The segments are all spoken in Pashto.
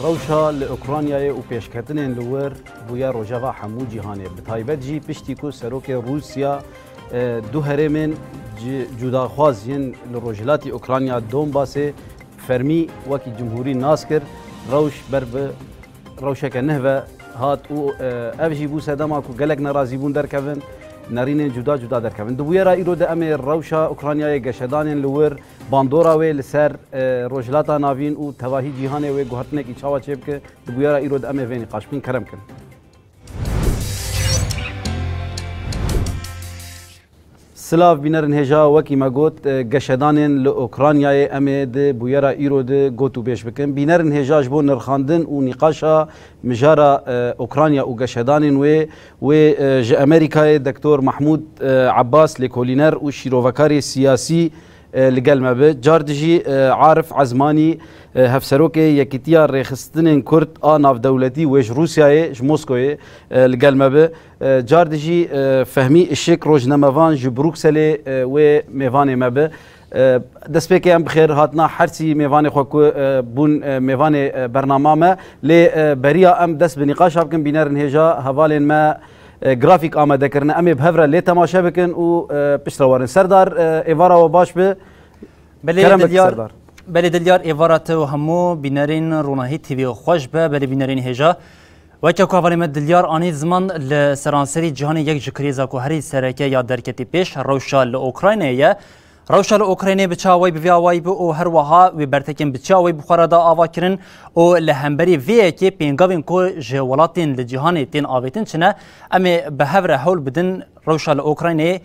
روشا لأوكرانيا وبيشكتن لور بويا روجافا حمو جيهاني بتايبت جي بشتيكو سروك روسيا دو هرمن جدا خوازين لروجلاتي أوكرانيا دونباسي فرمي وكي جمهوري ناسكر روش برب روشا كنهبة هات و أفجي بو سداماكو قلق نرازي بون دركفن نارين جدا جدا دركفن دبويا را إيرو دا أمي روشا أوكرانيا قشدانين لور باندورا وي لسر روجلاتا نافين و تواهي جيهاني وي گوهرتنك إيشاوا چيبك دبويا را إيرو دا أمي ويني قاشبين كرم كن سلاف بینرن هجا وکی مگوت گشدانن لأوکرانیای امید بویرا ایرود گوتو بیش بکن بینرن هجاش بو نرخاندن و نقاشا مجارا اوکرانیا و گشدانن و ج امریکای دکتور محمود عباس لکولینر و شیروکاری سیاسی لقل مبه جاردجي عارف عزماني هفسروك يكتيا ريخستن كرد ناف دولتي ويش روسيا ج موسكو لقل مبه جاردجي فهمي الشيك روج نمافان ج بروكسل و ميفاني مبه دست بك ام بخير هاتنا حرسي ميفاني خوكو بون ميفاني برنامج لي بريا ام دست بنقاش بكن بينر هجا هوالين ما گرافیک آماده کردن امی بهفره لی تماشا بکن و پشتوارن سردار ایوارا و باش به بله دلیار ایوارا تو همو بینرین روناهی تیوی خوش به بله بینرین هجا و که کاولی مد دلیار آنی زمان لسرانسری جهان یک جکریزا که هری سرکه یا درکتی پیش روشا لأوکراینیه روشا لأوکراینی بچاوی بویاوی بو او هر وها و برتکن بچاوی بخوردا آوا کرن او لهمبری وی که پینگاوین کو جوالاتین لجهان تین آویتن چنه امی به هفره حول بدن روشا لأوکراینی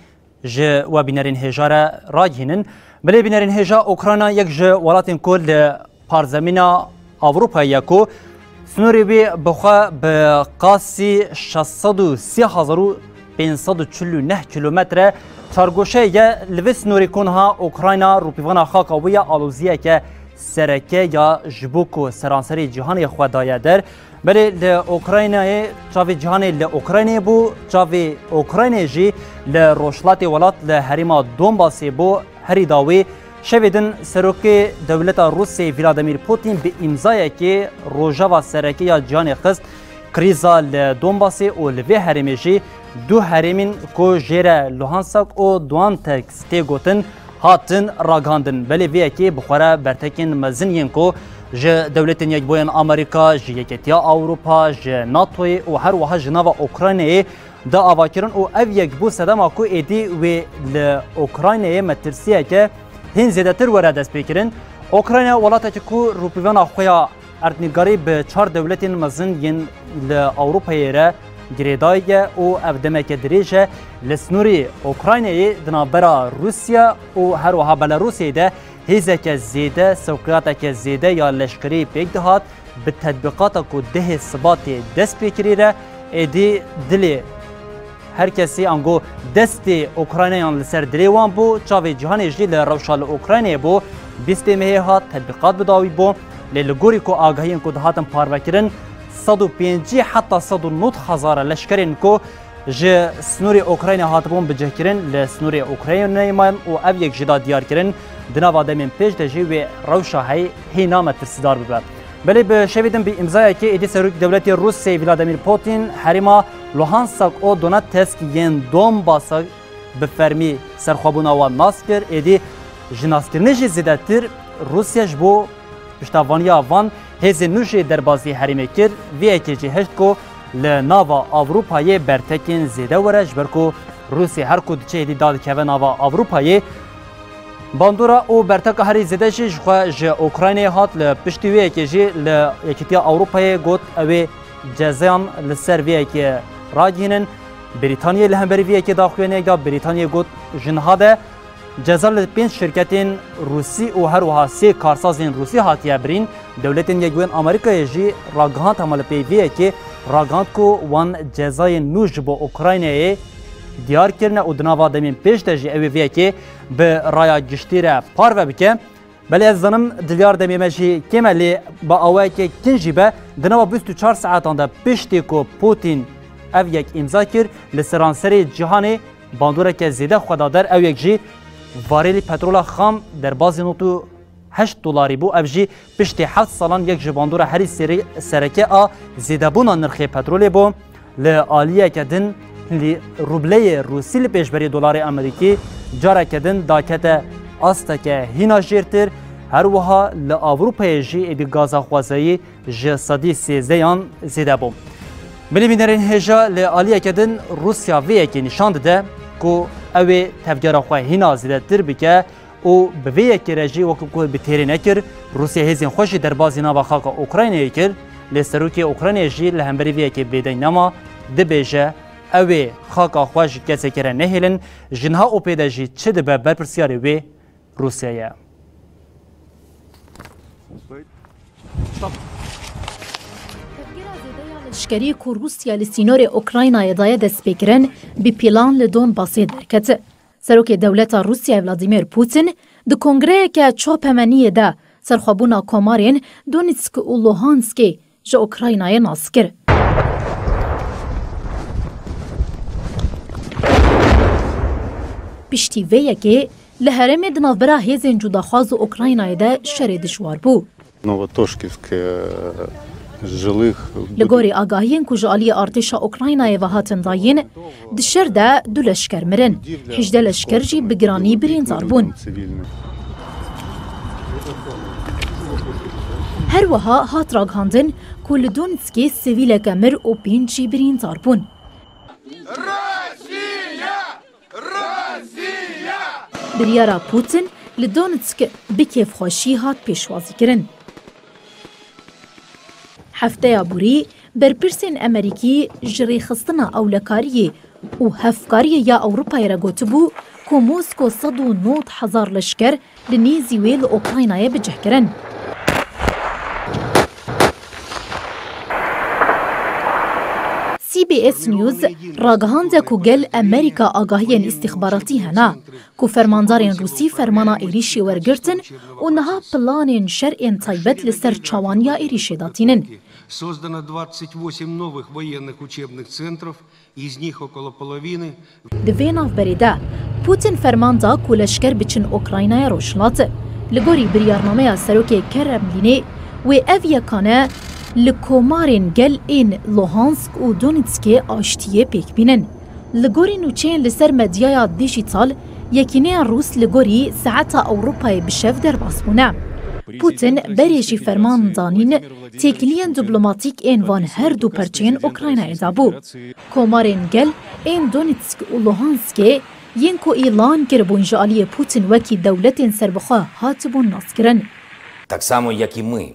ج و بینرین هجاره راجینن بله بینرین هجا اوکراینا یک جوالاتین کو لپارزمینا اوروپا یکو سنوری بی بخوا بقاسی 63549 کیلومتر تارگوشه یا لوس نوری کنها اوکراینا روپیوانا خاکاویا آلوزیه که سرکه یا جبوکو سرانسری جهانی خودایه در بله لأوکراینای چاوی جهانی لأوکراینی بو چاوی اوکراینی جی لروشلات ولات لحریما دونباسی بو هری داوی شویدن سروک دولت روسی ولادیمیر پوتین به امضای که روژاوا سرکه یا جهانی خست کریزا لدونباسی و لوی حریمی جی دو حریمین کو جیره لوهانسک و دوانتک ستیگوتن هاتن راگاندن بله وی که بخوره برتکن مزنین کو ج دولتین یک بوین امریکا ج یکتیا اوروپا ج ناتوی و هر وها جناوا اوکراینی دا آواکرن و او یک بو سدما کو ایدی و لأوکراینی مترسیه که هین زیده تر وره دست بکرن اوکراینیا ولاتا که کو روپیوانا خویا اردنگاری به 4 دولتین مزن ین لأوروپایی را گریدایه او افدمک دریجه لسنوری اوکراینی دنابرا روسیا و هر وها بلاروسی ده هیزک زیده سوقیاتک زیده یا لشکری پیک دهات به تطبیقات کو ده ثبات دست بکریره ایدی دلی هر کسی انگو دست اوکراینیان لسر دریوان بو چاوی جهانی جلی لروشال اوکراینی بو 20 مهی هات تطبیقات بداوی بو للگوری کو آگاهین کو دهاتن پاروکرن 150 حتى 109 هزار لشکرین کو ج سنوری اوکراین هاتبون بجهکرین لسنوری اوکراین و او یک جدا دیار کرن دناوا دمین پیش دجی و روشا هی نام ترسدار ببر بله به شویدن به امضای که ایدی سروک دولت روسی ولادیمیر پوتین حریما لوهانسک او دونتسک ین دونباس به فرمی سرخوابونا و ناسکر ایدی جناسکرنجی زیدتر روسیا جبو پشتوانیا وان هزی نوشی دربازی حریمه کر وی اکیجی هشت کو لناوا اوروپایی برتکین زیده ورش برکو روسی هر کود چه دی داد که ناوا اوروپایی باندورا او برتک هری زیده شی ج اوکراینی هات لپشتی وی اکیجی لکتیا اوروپایی گوت اوی جزیان لسر وی اکی راگینن بریتانیا لهمبری وی اکی داخوینه دا بریتانیا گوت جنهاده جزال 5 شرکتین روسی و هر وها 3 کارسازین روسی هاتیه برین دولتین یگوین امریکا جی راگهانت همال پیویه که راگهانت کو وان جزای نوش با اوکراینه دیار کرنه و دناوا دمین پیش تجی اوی ویه که به رایا گشتیره پارو بکه بله از زنم دلیار دمیمه جی کمالی با اوه که کنجی به دناوا 24 ساعتان ده پشتی که پوتین او یک امضا کرد لسرانسری جهانی باندوره که زیده خودادر او یک جی واریلی پترولا خام در بازی نوتو 8 دلاری بو افجی پشتی 7 سالان یک جباندور هری سرکه آ زیدبونا نرخ پترول بو لعالیه کدن لی روبله روسی لپیشبری دلار امریکی جاره کدن داکت آستکه هینا جیرتر هر وها لأوروپای جی ادی گازا خوازایی جه صدی 13 زیده بو. بلی بینرین هجا لعالیه کدن روسیا ویه که نشان ده که اوی تفگیر خواه هینا زیده تر بکه او به ویه که رجی وکو که بتیری نکر روسیا هزین خوشی در بازی نابا خاک اوکراینه کر لستروکی اوکراینه جی لهمبری ویه که بیده نما ده بیجه اوی خاک خواهش کسی کره نهیلن جنها او پیده جی چه ده به برپرسیاری وی روسیه لشکری که روسیا لسینور اوکراینای دایه دست بگیرن بی پیلان لدون باسی درکت. سروک دولت روسیا ولادیمیر پوتین ده کنگره که چاپمنی ده سرخوابونا کمارین دونیتسک و لوهانسکی جا اوکراینای ناسکر. پشتی ویه که لحرم دنافبرا هیزین جداخواز اوکراینای ده شر دشوار بو. لگوری آگاهین کجالی ارتش اوکراینای و هاتن داین دشر ده دو لشکر مرن 18 لشکر جی بگرانی برین زاربون. هر وها هات راگهاندن کل دونسکی سویل کمر و پینچی برین زاربون. بریارا پوتین لدونتسک بکیف خوشی هات پیشوازی کرن. هفته بوری برپرسین امریکی جری خستنا اولکاریه و هفکاریه یا اوروپای را گوتبو که موسکو 109,000 لشکر لنیزی ویل اوکراینای بجه کرن. CBS نیوز راگهانده که گل امریکا آگاهی استخباراتی هنه که فرماندارین روسی فرمانا ایریشی ورگرتن و نها پلان شرعین طیبت لسر چوانیا ایریشی داتینن. Создано 28 новых военных учебных центров, из них около половины. دویناف بریده پوتین فرمان دا که لشکر بچن اوکراینای روشنات لگوری بریارنامه سروک کرملینه و اویکانه لکومارین گل این لوهانسک و دونیتسکی آشتیه پیک بینن. لگوری نوچین لسر مدیای دیجیتال یکینه روس لگوری ساعت اوروپای بشف در باسبونه. پوتین بریجی فرمان دانین تکلین دیپلماتیک این وان هر دو پرچین اوکراین ادابو. کومارین گل این دونیتسک و لوهانسکی ینکو ایلان کربون جالی پوتین وکی دولت سربخواه هاتبون ناس کرن. Так само, як і ми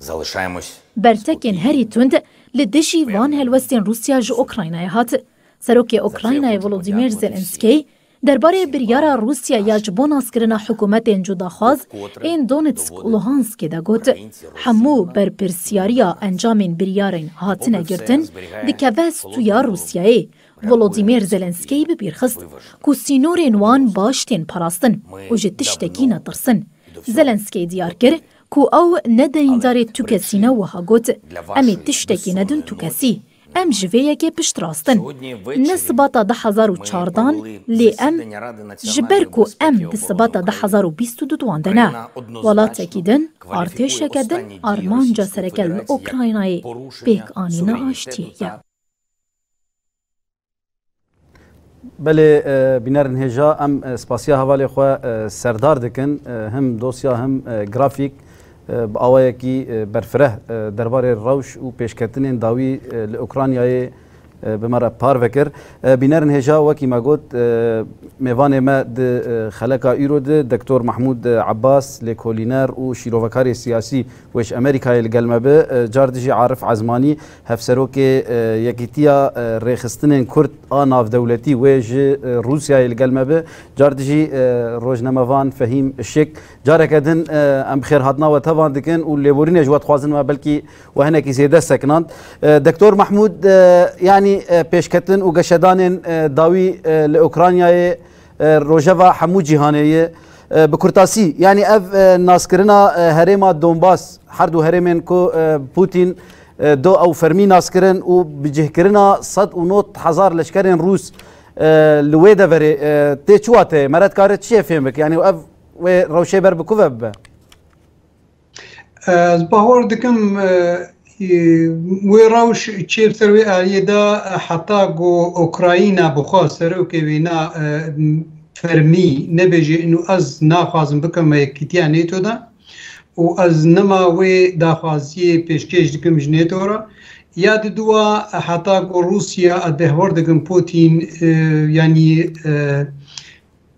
залишаємось. برتکین هری تند لدشی وان هلوستین روسیا جو اوکراینای هات. سروک اوکراینای ولودیمیر زلنسکی درباره بریارا روسیا یا جبون اسکرنا حکومت جداخواز این دونتسک و لوهانسکی دا گوت همو بر پرسیاریا انجامین بریارین هاتنه گرتن دکوه ستویا روسیایی ولودیمیر زلنسکی ببیرخست که سینورین وان باشتین پراستن و جتشتکی ندرسن. زلنسکی دیار کر که او ندارین داره تو کسی نوها گوت امی تشتکی ندن تو کسی. ام جویه که پشت راستن. نسبتا 2014 لی ام جبرکو ام نسبتا 2022 دواندنه. ولات اکیدن ارتش کدن آرمانجا سرکل اوکراینای بیک آنینا آشتیه. بله بینرن هجا ام سپاسیا حوالی خواه سردار دکن هم دوسیا هم گرافیک با آوایی که برفره درباره روش و پیشکتنین داوی لأوکرانیای بمرا پار وکر بینرن هجا وکی ما گوت میوان ما خلقا ایرو دکتور محمود عباس لکولینر و شیروکاری سیاسی وش امریکای الگلمه به جاردجی عارف عزمانی هفسروک یکیتیا ریخستنین کرد آناف دولتی وش روسیای الگلمه به جاردجی روزنامه‌وان فهیم شک جارکدن ام خیر هاتنا و توان دکن و لیبورین جوات خوازن ما بلکی و هنه کی زیاده سکناند دکتور محمود یعنی پیشکتن و گشدان داوی لأوکرانیای روژوا حمو جهانیه بکرتاسی یعنی اف ناسکرنا هرما دونباس هر دو هرمن کو پوتین دو او فرمی ناسکرن و بجهکرنا 109,000 لشکرین روس لویده وری تی چواته مرد کار چیه فهمک یعنی اف روشه بر بکوه از باور دکم وی روش چیب سروی آیدا حتی گو اوکراینا بخوا سرو که وینا فرمی نبیجی انو از ناخوازم بکم یکیتیا نیتو دا و از نما وی داخوازی پیشکش دکم جنیتو را یاد دوا حتی گو روسیا ادهور دکم پوتین یعنی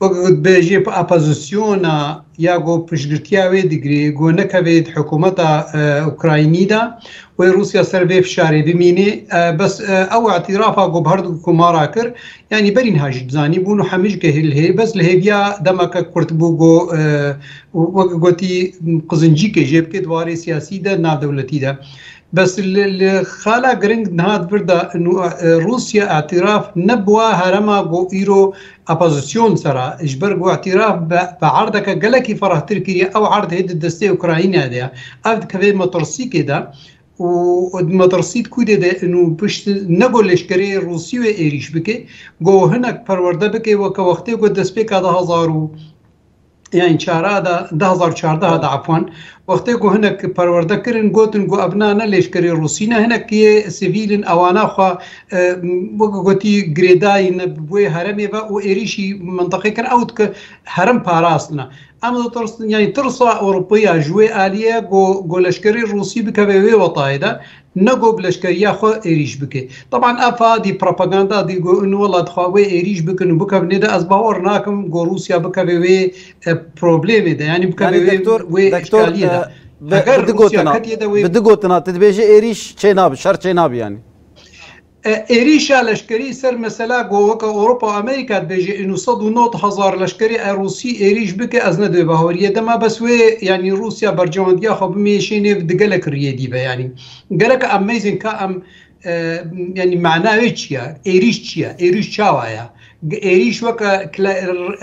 وقت بيجي اپوزيسيونا ياغو بشغرتياوي دغري غو نكويد حكومه اوكرايني دا وروسيا سربي فشاري بميني بس او اعترافا غو بهرد كوماراكر يعني برين هاج بزاني بونو حمج كهل بس لهيبيا دمك كرتبو غو وقتي قزنجي كجيب كدواري سياسي دا نا دولتي دا بس الخالة جرينج نهاد بردا انه روسيا اعتراف نبوا هرما جو ايرو اپوزيسيون سرا اجبر جو اعتراف بعرضك جلكي فرح تركيا او عرض هيد الدستي اوكراينا ده افد كفي مطرسي كده ومطرسيت كوده ده انه بش نقول لشكري روسيا ايريش بكي جو هناك فرورده بكي وكوقتي جو دسبيك هذا هزارو يعني شهر 2014 هذا عفوا وقتی کو هناك پرورده کرن گوتن گو ابنانا لشکری روسینا هناك کی سیویلن اوانا خو گوتی گریداین بوی هرمی و ایریشی منطقه کر اوت ک هرم پاراسنا اما ترس يعني ترصى اوروبيه جوي اليه جو لشكري الروسي بكبوي وطايده نقو بلشكريه خو ايريش بك طبعا افا دي بروباغندا دي جو انه والله تخوي ايريش بك انه بكبنده از باور ناكم جو روسيا بكبوي بروبليم ده يعني بكبوي دكتور بدقوتنا تدبيجي ايريش تشيناب شر تشيناب يعني ايريشا لشكري سر مثلا جوك اوروبا وامريكا بيجي انه صدوا نوت هزار لشكري روسي ايريش بك ازنا دو باوريه دما بس وي يعني روسيا برجونديا خو بميشيني بدقلك ريدي يعني قالك اميزن كام يعني معناه تشيا ايريش تشاوايا ايريش وكا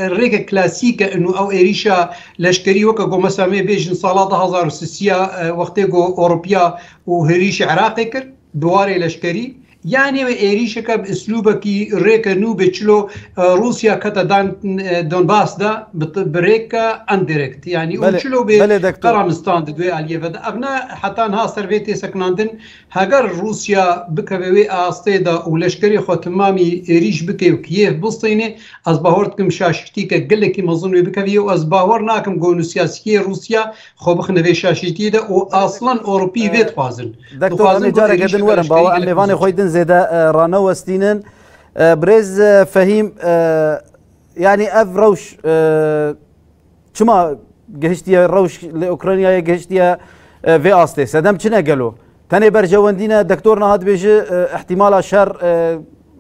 الريكا كلاسيكا انه او ايريشا لشكري وكا جو مسامي بيجن صلاة هزار سيسيا وقتي جو اوروبيا وهريش عراقي كر دواري لشكري يعني ايريشا باسلوبك ريكا نو بتشلو روسيا كتا دونباس دا بريكا انديركت يعني وتشلو بقرامستان دوي عليه فدا ابنا حتى نها سرفيتي سكناندن هاجر روسيا بكبوي استيدا ولشكري خو تمامي ايريش بكي وكييف بسطيني از باورتكم شاشتيكا قلكي مظن بكبي واز باورناكم جو سياسيه روسيا خو بخنوي شاشتي دا واصلا اوروبي بيت خوازن دكتور انا جاري قدن ورم باو اميفاني خويدن زيدا رانا وستينن بريز فهيم يعني اف روش شما جهشتيا روش لاوكرانيا جهشتيا في استي سدم شنو قالوا ثاني برجوندينا دكتورنا هاد بيجي احتمال شر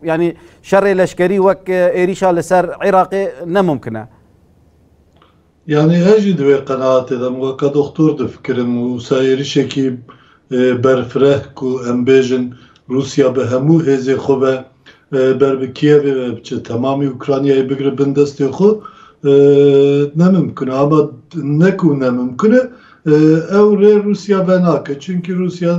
يعني شر لشكري وك ايريشا لسر عراقي ممكنه يعني اجد في قناعتي دم كدكتور دفكرم وساير شكيب برفرهكو امبيجن روسيا به همو هزي خوبه بر کیف تمامی اوکراینای بگیره بندستی خو نممکنه اما نکنه ممکنه او روسیا بناکه چونکی روسیا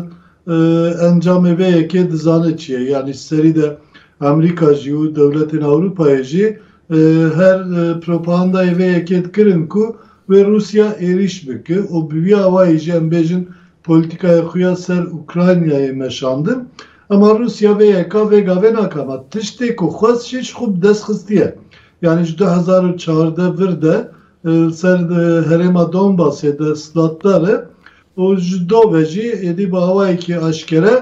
انجام وی که دزانه چیه یعنی سری ده امریکا جیو دولت اروپای جی هر پروپاگاندای وی که کرن کو و روسیا ایریش بکه و بیا وای جم بیشن پلیتیکای خویا سر اوکراینای مشاندن اما روسیا و یکا و گاوه ناکامه تشتی که خواست شیش خوب دست خستیه یعنی 2014 ورده سر هرما دونباسه ده سلطداره و جدو بجی ادی با هوایی که اشکره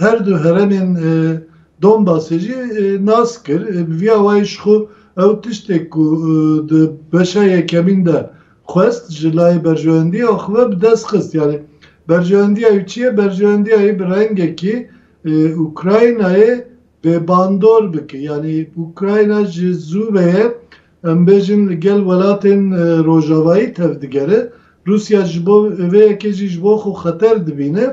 هر دو هرمین دونباسه جی ناس کر وی هوایش خو او تشتی که بشه یکمین ده خواست جلای برجواندی آخوه بدست خست یعنی برجواندی ای چیه؟ برجواندی ای برنگه که اوکراینای به باندور بکه یعنی اوکراینا جزوبه ام بیجن گل ولاتن روژاوایی تفدگره روسیا جبو و یکی جبو خو خطر دبینه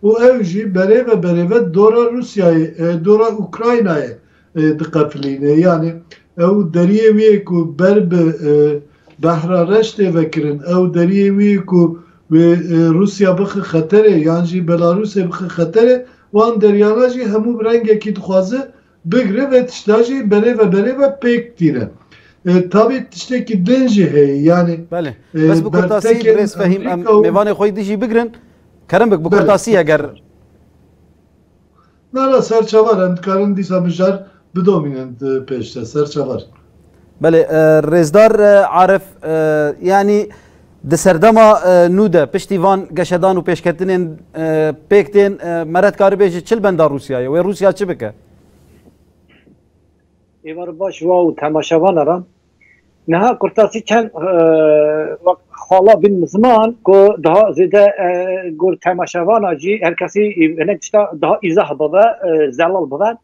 و او جی بره و بره و دورا روسیای دورا اوکراینای دقفلینه یعنی او دریه وی که برب بحر رشته وکرن او دریه وی که و روسیا بخ خطره یعنی جی بلاروس بخ خطره وان دریانا جی همو برنگه که دخوازه بگره و تشتاجی بره و پیک دیره tabii tiştekî din jî heye yani بله بس bu kurtasî birêz fehîm em mêvanê xwe dijî bigirin kerim bik bu kurtasî eger nara serçavar em dikarin dîsa mijar bidomînin pêşte serçavar. بله رێزدار عارف yani di serdema nû de piştî van geşedan û pêşketinên pêk tên meret karî bêje çil benda Rûsyayê wê Rûsya çi bike? Êvar baş wa û temaşevaneran niha kurtasî çend xala bin ziman ku daha zêde gur temaşevana jî her kesî hinek tişta daha îzah bibe zelal bibe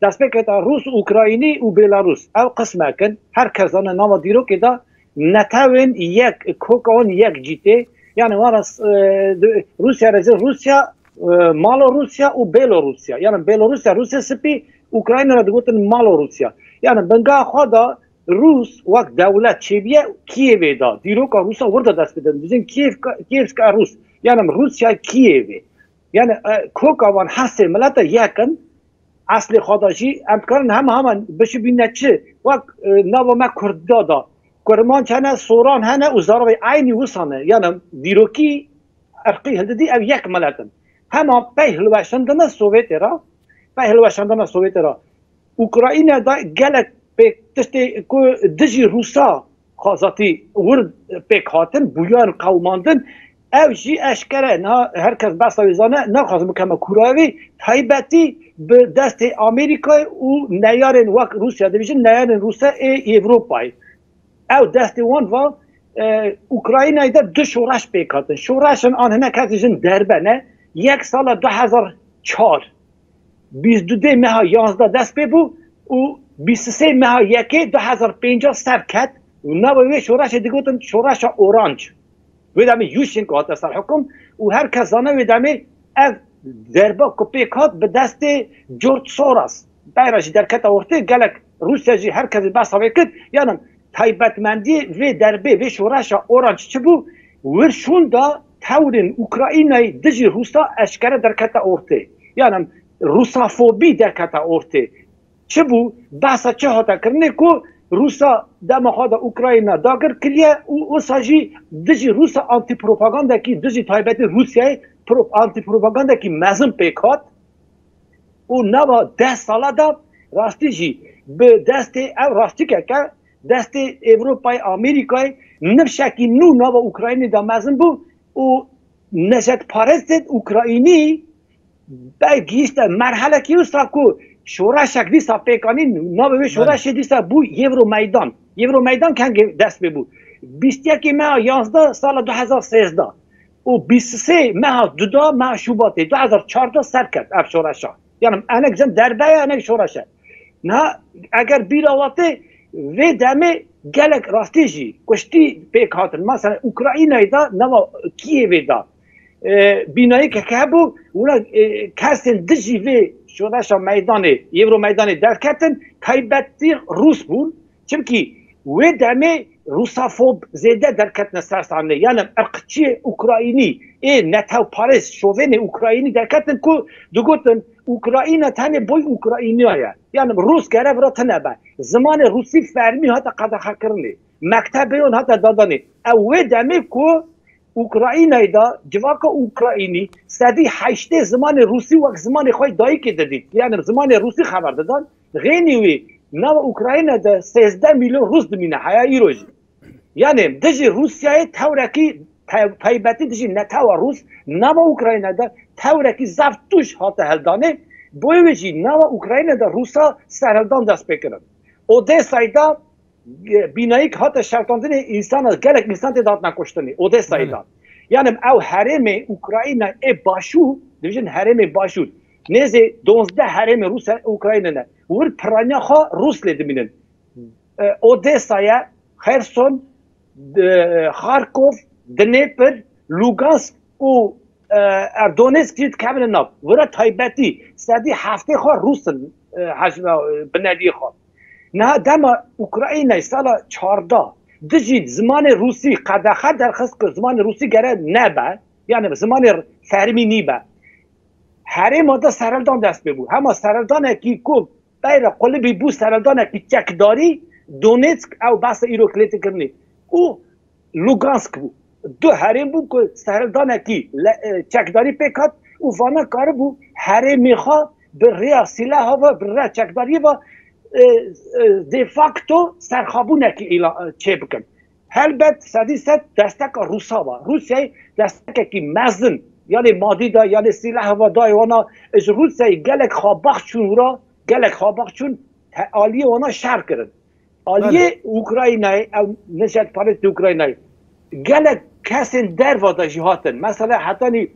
destpêketa Rûs Ukraynî û Belarûs ew qismekin her kes zane nava dîrokê da netewên yek kokan yek cîtê yani waras Rusya rezil Rusya Malorusya û Belorusya yani Belorusya Rusya spî Ukrayna re digotin Malorusya yani binga xwe da Rûs wek dewlet çêbiye Kievê da dîroka Rûsa wir de dest bidin dizin Kievska Rûs yani Rusya Kievê yani koka wan hestê mileta yekin اصل خداشی امکان هم بشبینه چه وقت نوا ما کردا دا کرمان چنه سوران هنه و زاربی عینی وسانه یعنی دیروکی ارقی هلدی او یک ملتن هم پهلوشاندن سوویت را پهلوشاندن سوویت را اوکراین دا گلک به تشتی کو دجی روسا خاصاتی ورد پکاتن بویان قوماندن او جی اشکره نه هر کس بس ویزانه نه خواست مکمل کوراوی تایبتی به دست آمریکا و نیارن وقت روسیا دیویژن نیارن روسا اروپای او دست وان و اوکراین ایده دو شورش بیکاتن شورشن آنها کتیجن دربه نه یک سال 2004 22 ماه 11 دست ببو و 23 ماه یکی 2005 سر کت و نوی شورش دیگوتن شورش اورانج ویدامی یوشین که هات سر حکم و هر کسانه ویدامی اف دربا کپیکات به دست جورج سوراس بیراجی در کتا ورته گلک روسیا جی هر کسی بس کد یعنی تایبتمندی و دربه و شورش اورانج چه بو ورشون دا تورن اوکراینای دجی روسا اشکره در کتا ورته یعنی روسافوبی در کتا ورته چه بو بحثا چه هاتا کرنه که روسا دم خدا اوکراینا داگر کلیه و ساجی دجی روسا آنتی پروپاگاندا کی دجی تایبت روسیای آنتی پروپاگاندا کی مزن پیکات و نوا 10 ساله دا راستی جی به دست او راستی که دست اروپای آمریکای نفشکی نوا اوکراینی دا مزن بو و نجات پارست اوکراینی بگیست مرحله کیوستا کو شورشک دیسا پیکانی نوی شورش دیسا بو یورو میدان کنگ دست ببو 21 ماه 11 سال 2013 و 23 ماه 2 ماه شوبات 2014 سر کرد اف شورشا یعنی انک جن دربه انک شورشه نه اگر بیراواته و دمه گلک راستی جی کشتی پیکاتن مثلا اوکراین ایدا نوا کییو دا بینایی که که بو اونا کسین دجی و شورشا میدان یورو میدان درکتن تایبتی روس بون چونکی و دمه روسافوب زیده درکتن سرسانه یعنی ارقچی اوکراینی نتاو پاریس شوون اوکراینی درکتن که دوگوتن اوکراین تنه بوی اوکراینی هیا یعنی روس گره برا تنه با زمان روسی فرمی حتی قدخه کرنه مکتبه اون حتی دادانه او دمه که اوکراین دا جواک اوکراینی سدی 8 زمان روسی وقت زمان خوی دایی که دادید یعنی زمان روسی خبر دادن غینی وی نو اوکراین دا 13 میلیون روس دمینه حیا ایروژی یعنی دجی روسیای تورکی تایبتی دجی نتاو روس نو اوکراین دا تورکی زفتوش هاته هلدانه بویویجی نو اوکراین دا روسا سرهلدان دست بکرن اودسای دا بینایی که حتی شرطاندن انسان از گلک انسان داد نکشتنی اودسای دا یعنی او حرم اوکراین باشو دیوژن حرم باشو نزد 12 حرم روس اوکراین نه ور پرانیا خو روس لدمینن اودسای خرسون خارکوف دنیپر لوگانسک و دونسک چیت کامل ناب ورا تایبتی سدی هفته خو روسن حجم بنادی خو نه دم اوکراین سال 14 دجید زمان روسی قدخه درخواست که زمان روسی گره نبا یعنی زمان فرمی نیبا حرم دا سرلدان دست ببو همه سرلدان اکی که بیر قلبی بو سرلدان اکی چکداری دونيتسك او بس ايرو كليت كرني او لوغانسك بو دو هرم بو كو سهردانا كي چکداری پیکات و وانا کار بو هرمی خوا بریا سلاح و بریا چکداری و de facto سرخابونه که چه بکن هلبت سدیست دستک روسا و روسیه دستک که مزن یعنی مادی دا یعنی سلاح و دای وانا از روسیه گلک خوابخ چون را گلک خوابخ چون آلیه وانا شر کرد آلیه اوکراینای او نشد پارت اوکراینای گلک کسین در وادا جهاتن مثلا حتی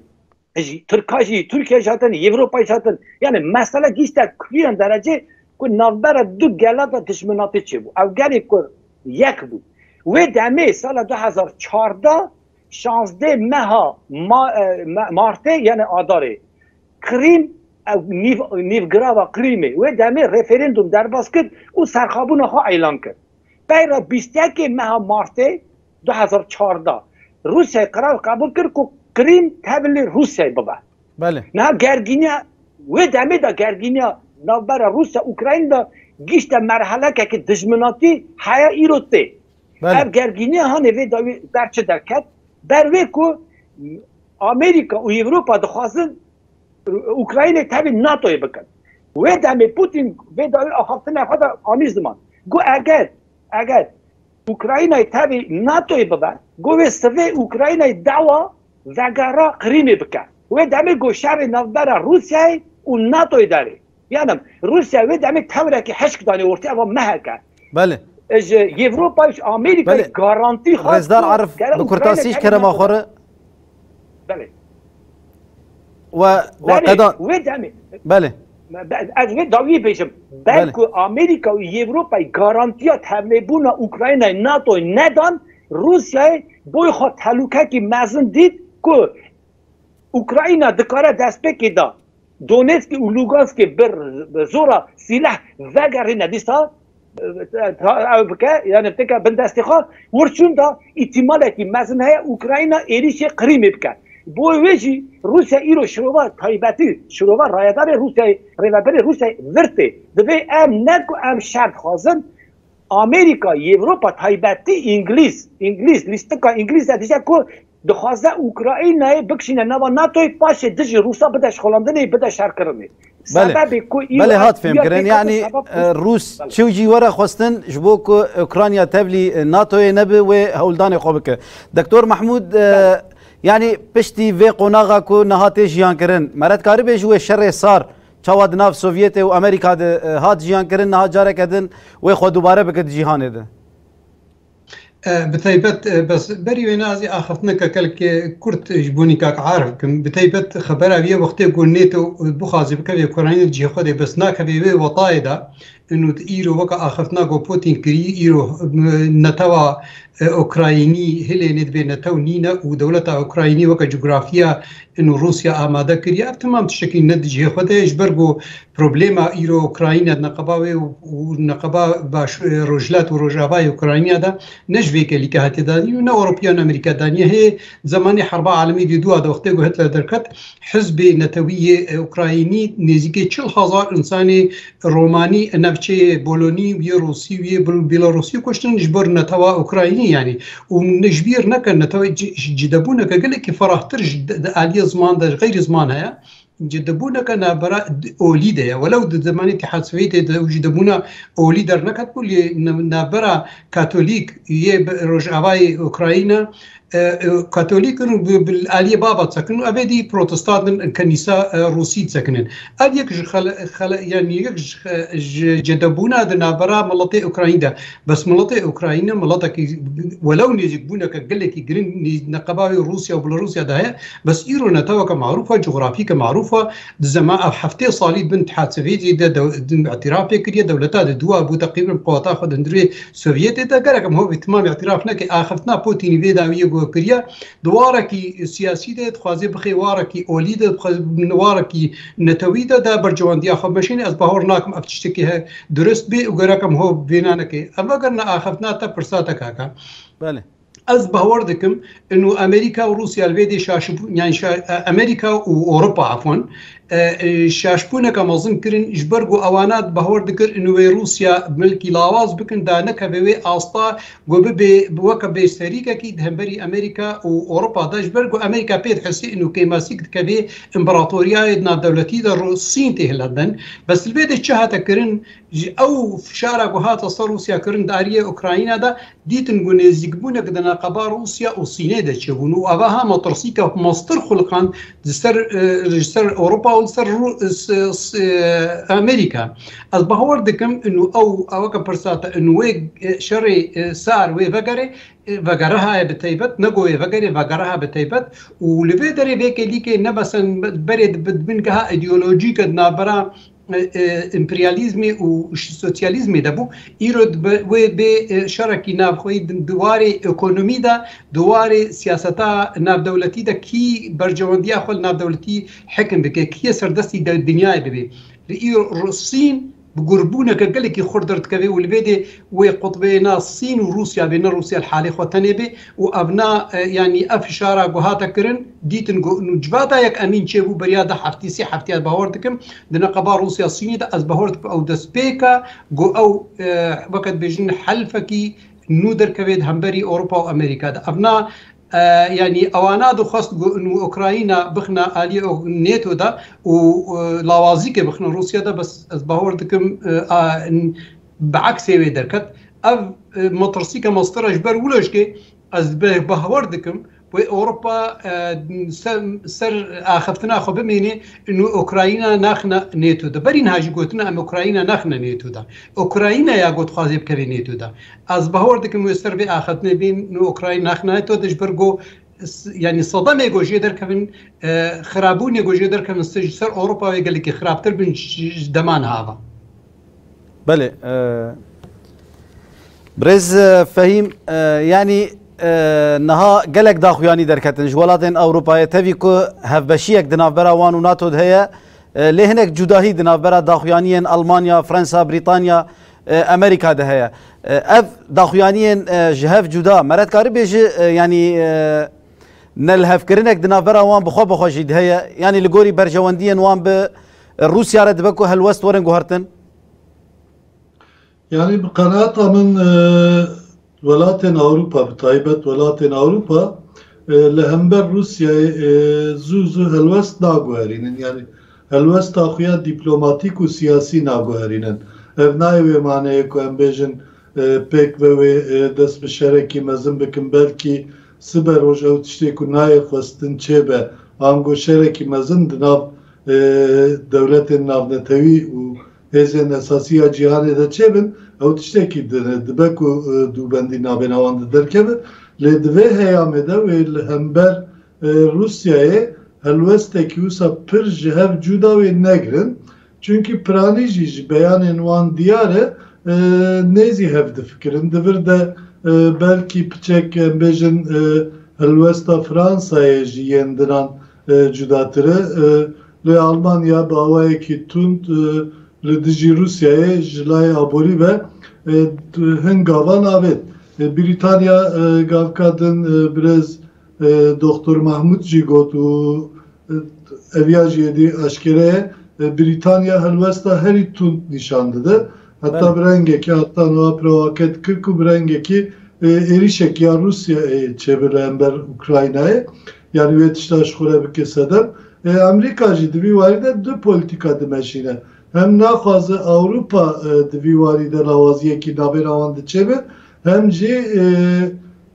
ترکاشی ترکیه جهاتن یوروپای جهاتن یعنی مثلا گیشت کلیان درجه که نوبر دو گلات دشمناتی چه بود او گلی که یک بود و دمه سال 2014 16 مارته یعنی آداره کریم نیوگراوا کریمه و دمه رفرندوم در باز کرد و سرخابون ها اعلان کرد بیرا 21 مارته 2014 روسیه قرار قبول کرد که کریم تبلی روسیه ببه بله نه گرگینیا و دمه دا گرگینیا نوبر روسیه اوکراین دا گیشت مرحله که دشمناتی حیا ایروته هر گرگینیا ها نوی داوی در چه درکت بروی که امریکا و اروپا دخواستن اوکراین تبی ناتوی بکن و دمه پوتین و داوی آخفتن خود آمیز دمان گو اگر اوکراین تبی ناتوی ببن گو سوی اوکراین دعوا وگرا قریمی بکن و دمه گو شر نوبر روسیه و ناتوی داره یعنی روسیه و دمه توره که حشک دانه ورتی اما مهکن بله از یوروپا و امریکا گارانتی خواست رزدار عرف بکرتاسیش کرم آخره بله و قدان و دمه بله از وی داوی بیشم بلکه امریکا و یوروپا گارانتیات همه بون اوکراین ناتو ندان روسیه بوی خود تلوکه که مزن دید که اوکراین دکاره دست بکیده دونتسک و لوگانسک بر زورا سلاح وگری ندیستا یعنی تکه بندستی خواه ورچون دا احتماله که مزن های اوکراین ایریش قریمی بکن بوی ویجی روسیه ایرو شروع تایبتی شروع رایدار روسیه ریوبر روسیه ورته دوی ام نگو ام شرط خوازن امریکا یوروپا تایبتی انگلیس لیستکا انگلیس دیجه که دخوازه اوکراین بکشینه نوا ناتوی پاشه دژ روسا بدش خلاندنی بدش شر کرنی بله هات فهم کرن یعنی روس چو جیوره خواستن جبو که اوکراینیا تبلی ناتوی نبه و هولدان خوب که دکتور محمود یعنی پشتی و قناغا کو نهات جیان کرن مرد کاری بیجو شر سار چواد ناف سوویت و امریکا ده هات جیان کرن نهات جاره کدن و خود دوباره بکد جیهان ده بتيبت بس بري وينازي اخذنا كلك كرت جبوني كاك عارف كم بتيبت خبر ابي وقت قلنيتو بخازي بكبي كوراني جي خدي بس ناك بي وطايدا انه ايرو وكا اخذنا جو بوتين كري ايرو نتوا اوكرايني هلي ندبي نتو نينا ودولة اوكرايني وكا جغرافيا انه روسيا اماده كريا تمام تشكي ندجي خدي اجبرغو بروبليما ايرو اوكراينا نقباوي ونقبا باش روجلات وروجاباي اوكراينيا دا نجوي كلي كهاتي داني ونا اوروبيان امريكا دانيا هي زماني حرب عالمي دي دو هذا وقت هتلر دركت حزب نتويه اوكرايني نزيكي 40,000 انساني روماني نفشي بولوني وروسي وبيلاروسي كشتن جبر نتوا اوكرايني يعني ونجبير نكن نتوا جدبونا كقلك فرحتر آلية زمان ده غير زمانها جدبونا كنا براء أوليدا ولو زمان الاتحاد السوفيتي جدبونا أوليدا نكت كل نبرا كاثوليك يرجعوا أوكرانيا كاثوليك بالآلية بابا سكنوا أبدي بروتستانت كنيسة روسية سكنن أديك يعني جدبونا دنابرا ملطي أوكرانيا بس ملطي أوكرانيا ملطك ولو نجيبونا كقلك جرين نقباوي روسيا وبيلاروسيا ده بس إيرو نتوقع معروفة جغرافيا معروفة زمان حفتي صالي بنت حاد سوفيتي ده اعتراف كريه دولتها دوا أبو تقريبا قوات أخذ اندري سوفيتي ده قالكم هو بتمام اعترافنا كأخذنا بوتين فيدا كريا دواركي سياسي ده تخازي بخي واركي أولي ده واركي نتوي ده برجوان دي أخذ ماشين از بهورناكم أفتشتكي درست بي وقراكم هو بينانا كي أما قلنا أخذنا تبرساتك هكا بله از بهوردكم انه امريكا وروسيا الفيدي شاشب يعني امريكا واوروبا عفوا شاشبوونەکە مەزن کردن ژبەرگ و ئەوانات بەهۆر دەکرد نوێ رووسیا ملکی لاواز بکن دا نەکە بەوێ ئاستا گۆ ببێ بوەکە بێستەریکەکی هەمبەری ئەمریکا و ئۆروپا دەژبەرگ و ئەمریکا پێت حسین و کەیماسیک دکە بێ ئیمپراتۆریای ناودەولەتی دە سین تێهلەدەن بەس لێدە چه هاتەکردن ئەو فشارە گو هاتە سەر رووسیاکردن داریە ئوکراینادا دیتن گو نێزیکبوونەکە دەناقەبا رووسیا و سینێ دەچێبوون و ئەوە ها مەترسیکە مەستر خولقان سەر ئۆروپا و سەر ئەمریکا ئەس بەهۆر دەکەم ئەوەکە پرساتە نوێ شەڕێ سار وێ بەگەرێ vegere haya bi taybet negoye vegere vegere ha bi taybet û li vê derê vêkê dîkê nebesin berê dibin geha ideolojîk nabera امپریالیزمی و سوسیالیزمی ده بو ایرو وی به شرکی نافخوی دواره اکونومی ده دواره سیاستا ناف دولتی ده کی برجواندی خپل ناف دولتی حکم بکه کی سردستی د دنیای به ایرو روسین بقربونه كقلك خردرت كذي والبيدي وقطبينا الصين وروسيا بين روسيا الحالي خوتني به وابناء يعني افشارا جهات كرن ديتن نجباتا يك امين شيبو برياده حفتي سي حفتي بهورتكم دنا قبا روسيا الصيني ده از بهورت او دسبيكا جو او وقت بيجن حلفكي نودر كبيد همبري اوروبا وامريكا ده ابناء يعني اواناد خاص انه اوكرانيا بخنا الي نيتو ده ولوازيك بخنا روسيا ده بس بهوردكم بعكس يوي دركت اف مطرسيكا مصطرج بر ولشكي از بهوردكم واوروبا سر اخفتنا خو بميني انه اوكرانيا ناخنا نيتو ده برين هاجي قلتنا ام اوكرانيا ناخنا نيتو ده اوكرانيا يا قلت خازيب كبي نيتو ده از بهوردكم يستر بي اخفتنا بين انه اوكرانيا ناخنا نيتو ده جبرغو يعني صدمه جوجي دركن خرابوني جوجي دركن سر اوروبا يقول لك خرابتر بن دمان هذا بله برز فهيم يعني نها قلق داخوياني دركتن جوالاتن أوروبا تفيكو هفبشيك دنافبرا وانو ناتو هي لهنك جداهي دنافبرا داخويانيين ألمانيا فرنسا بريطانيا أمريكا ده هي أف داخويانيين جهف جدا مرات كاري بيجي يعني نلهف كرنك دنافبرا وان بخو جيد هي يعني لقوري برجوانديين وان بروسيا رد بكو هالوست ورن جوهرتن يعني بقناعة من ولاتن أوروبا بتايبت ولاتن أوروبا لهمبر روسيا زوزو هلوست ناقوهرين يعني هلوست أخويا دبلوماتيك وسياسي ناقوهرين افناي ومعنى يكو امبيجن بيك وي دس بشاركي مزن بكم بلكي سبر روش او تشتيكو ناي خواستن چيبه آنگو شاركي مزن دناب دولت نافنتوي و هزين اساسية جهاني دا چيبن او تشتكي دبكو دوبندي نابناوان دركبه لدوه هيامه ده و همبر روسيa'ye هلوستeki usa pır jihev cuda ve negrin çünkü praniji beyanın van diyare nezi hevdi fikrin devir de belki piçek bejin helvesta Fransa'ya jiyendiran cudatırı le Almanya bavayeki tund Lediji Rusya'ya jilay abori ve hıngavan avet. Britanya gavkadın biraz Doktor Mahmut Jigotu evyajiyedi aşkereye Britanya helvesta heri tund nişandıdı. Hatta brengeki hatta nova provaket kırku brengeki erişek ya Rusya çevirilenber Ukrayna'ya yani üretiştaş kure bir kesedem Amerikacı divi varide dü politika dimeşine hem nafazı Avrupa divi varide lavaziye ki naber avandı çevir hem ci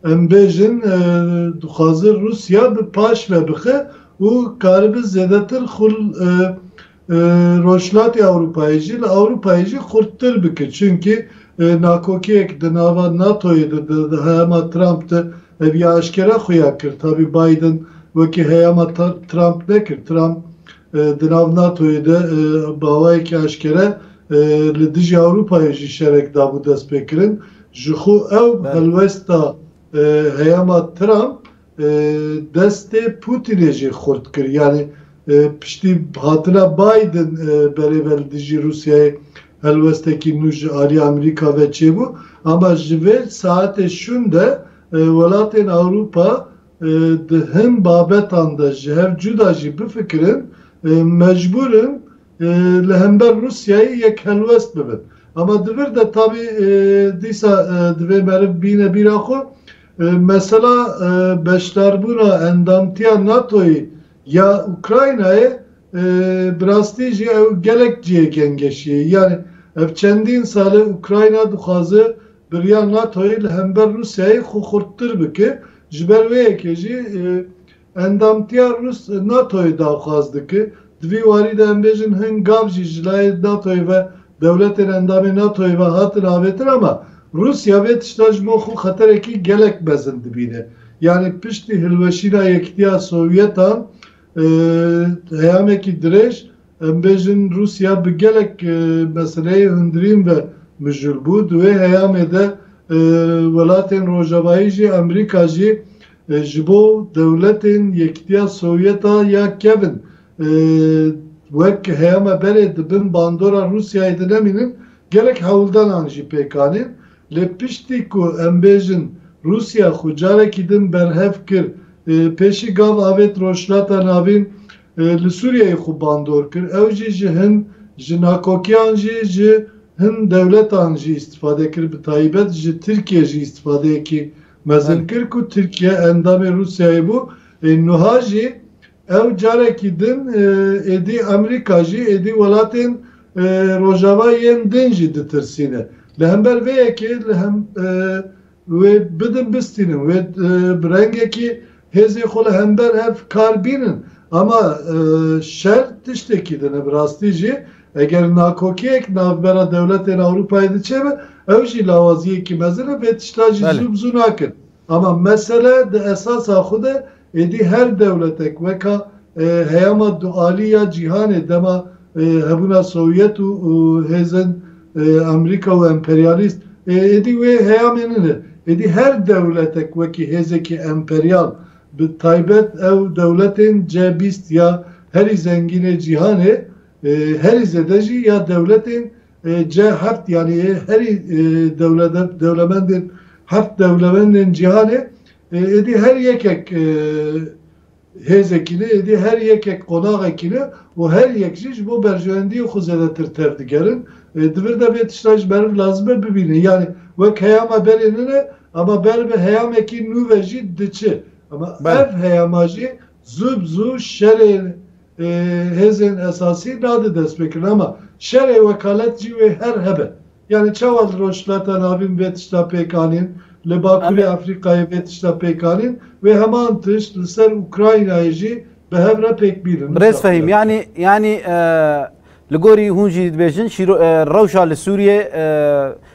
embejin hazır Rusya bir paş ve bıkı u karibı zedetir khul roşlati Avrupa'yı kurttur bıkı çünkü nakokiyek dınava NATO'yu da hema Trump'tı evi aşkera kuyakır tabi Biden vaki hema Trump nekir Trump dınav NATO'yu da bavayki aşkera lidiji Avrupa'yı şerek da bu despekirin jixu ev helvesta hema Trump deste Putin'e xort kir yani pişti hatıra Biden beraber diji Rusya'yı helvesteki nuj ari Amerika ve çebu ama jivel saate şunda velaten Avrupa hem babetanda jev cudajı bu fikrin mecburen lehember Rusya'yı yek helvest bibin. Ama divir de tabi disa divir merif bine bir akı mesela beşlarbuna endamtiya NATO'yu ya Ukrayna'yı brastici ev gelekciye gengeşiye yani ev çendin salı Ukrayna duhazı bir ya NATO'yu lehember Rusya'yı kukurttur biki jiber ve ekeci endamtiya Rus NATO'yu da khazdı ki dvi varî de em bêjin hin gav jî ji layê NATOyê ve devletên endamê NATOyê ve hatin avêtir ama Rusya vê tişta ji bo xwe xeterekî gelek mezin dibîne. Yani piştî hilweşîna Yekîtiya Sowyetan heyamekî dirêj em bêjin Rusya bi gelek meseleyê hundirîn ve mijûl bû. Di wê heyamê de welatên Rojavayî jî Amerîka jî ji bo devletên Yekîtiya Sovyeta ya kevin wek heyama berê dibin bandora Rusyayê de nemînin gelek hewldanan jî pêkanîn lê piştî ku em bêjin Rusya xwe carekî din berhev kir pêşî gav avêt rojhilata navîn li Sûriyeyê xwe bandor kir ew jî ji hin ji nakokiyan jî ji hin devletan jî îstîfade kir bi taybet ji Tirkiye jî îstîfadeyekî mezin kir ku Tirkiye endamê Rusyayê bû niha jî ew carekî din êdî Amerîka jî êdî welatên Rojavayên din jî ditirsîne. Li hember vê yekê li hem wê bidin bistînin wê bi rengekî hêzê xwe li hember ev kar bînin ama şer tiştekî din bi rastî jî eger nakokiyek navbera devletên Avrupayê diçe ew jî lawaziyekî mezin e vê tişta jî zû bi zû nakin. Ama mesele di esasa xwe de êdî her devletek weka heyama dualî ya cîhanê dema hebûna Sovyet û hêzên Amerîka û emperyalîst êdî wê heyamê nine. Êdî her devletek wekî hêzekî emperyal bi taybet ew devletên C20 ya herî zengînê cîhanê herî zêde jî ya devletên C7 yani herî dewlemendên heft dewlemendên cîhanê êdî her yekek hêzekîne êdî her yekek qonaqekîne û her yek jî ji bo berjewendiyê xwe zêdetir tev digerin divir de vê tişta ji ber lazim e bibînin yani wek heyama berê nine ama ber bi heyamekî nû ve jî diçe ama ev heyama jî zû bi zû şerê hêzên esasî nade dest pêkirin ama şerê wekalet jî wê her hebe yani çawa rojhilata navîn vê tişta pêkanîn li Bakurê Efrîqayê vê tişta pêkanîn ve heman tiş li ser Ukraynayê jî bi hev re pêk bînin. Birêz fehîm yani li gorî hûn jî dibêjin rewşa li Sûriyê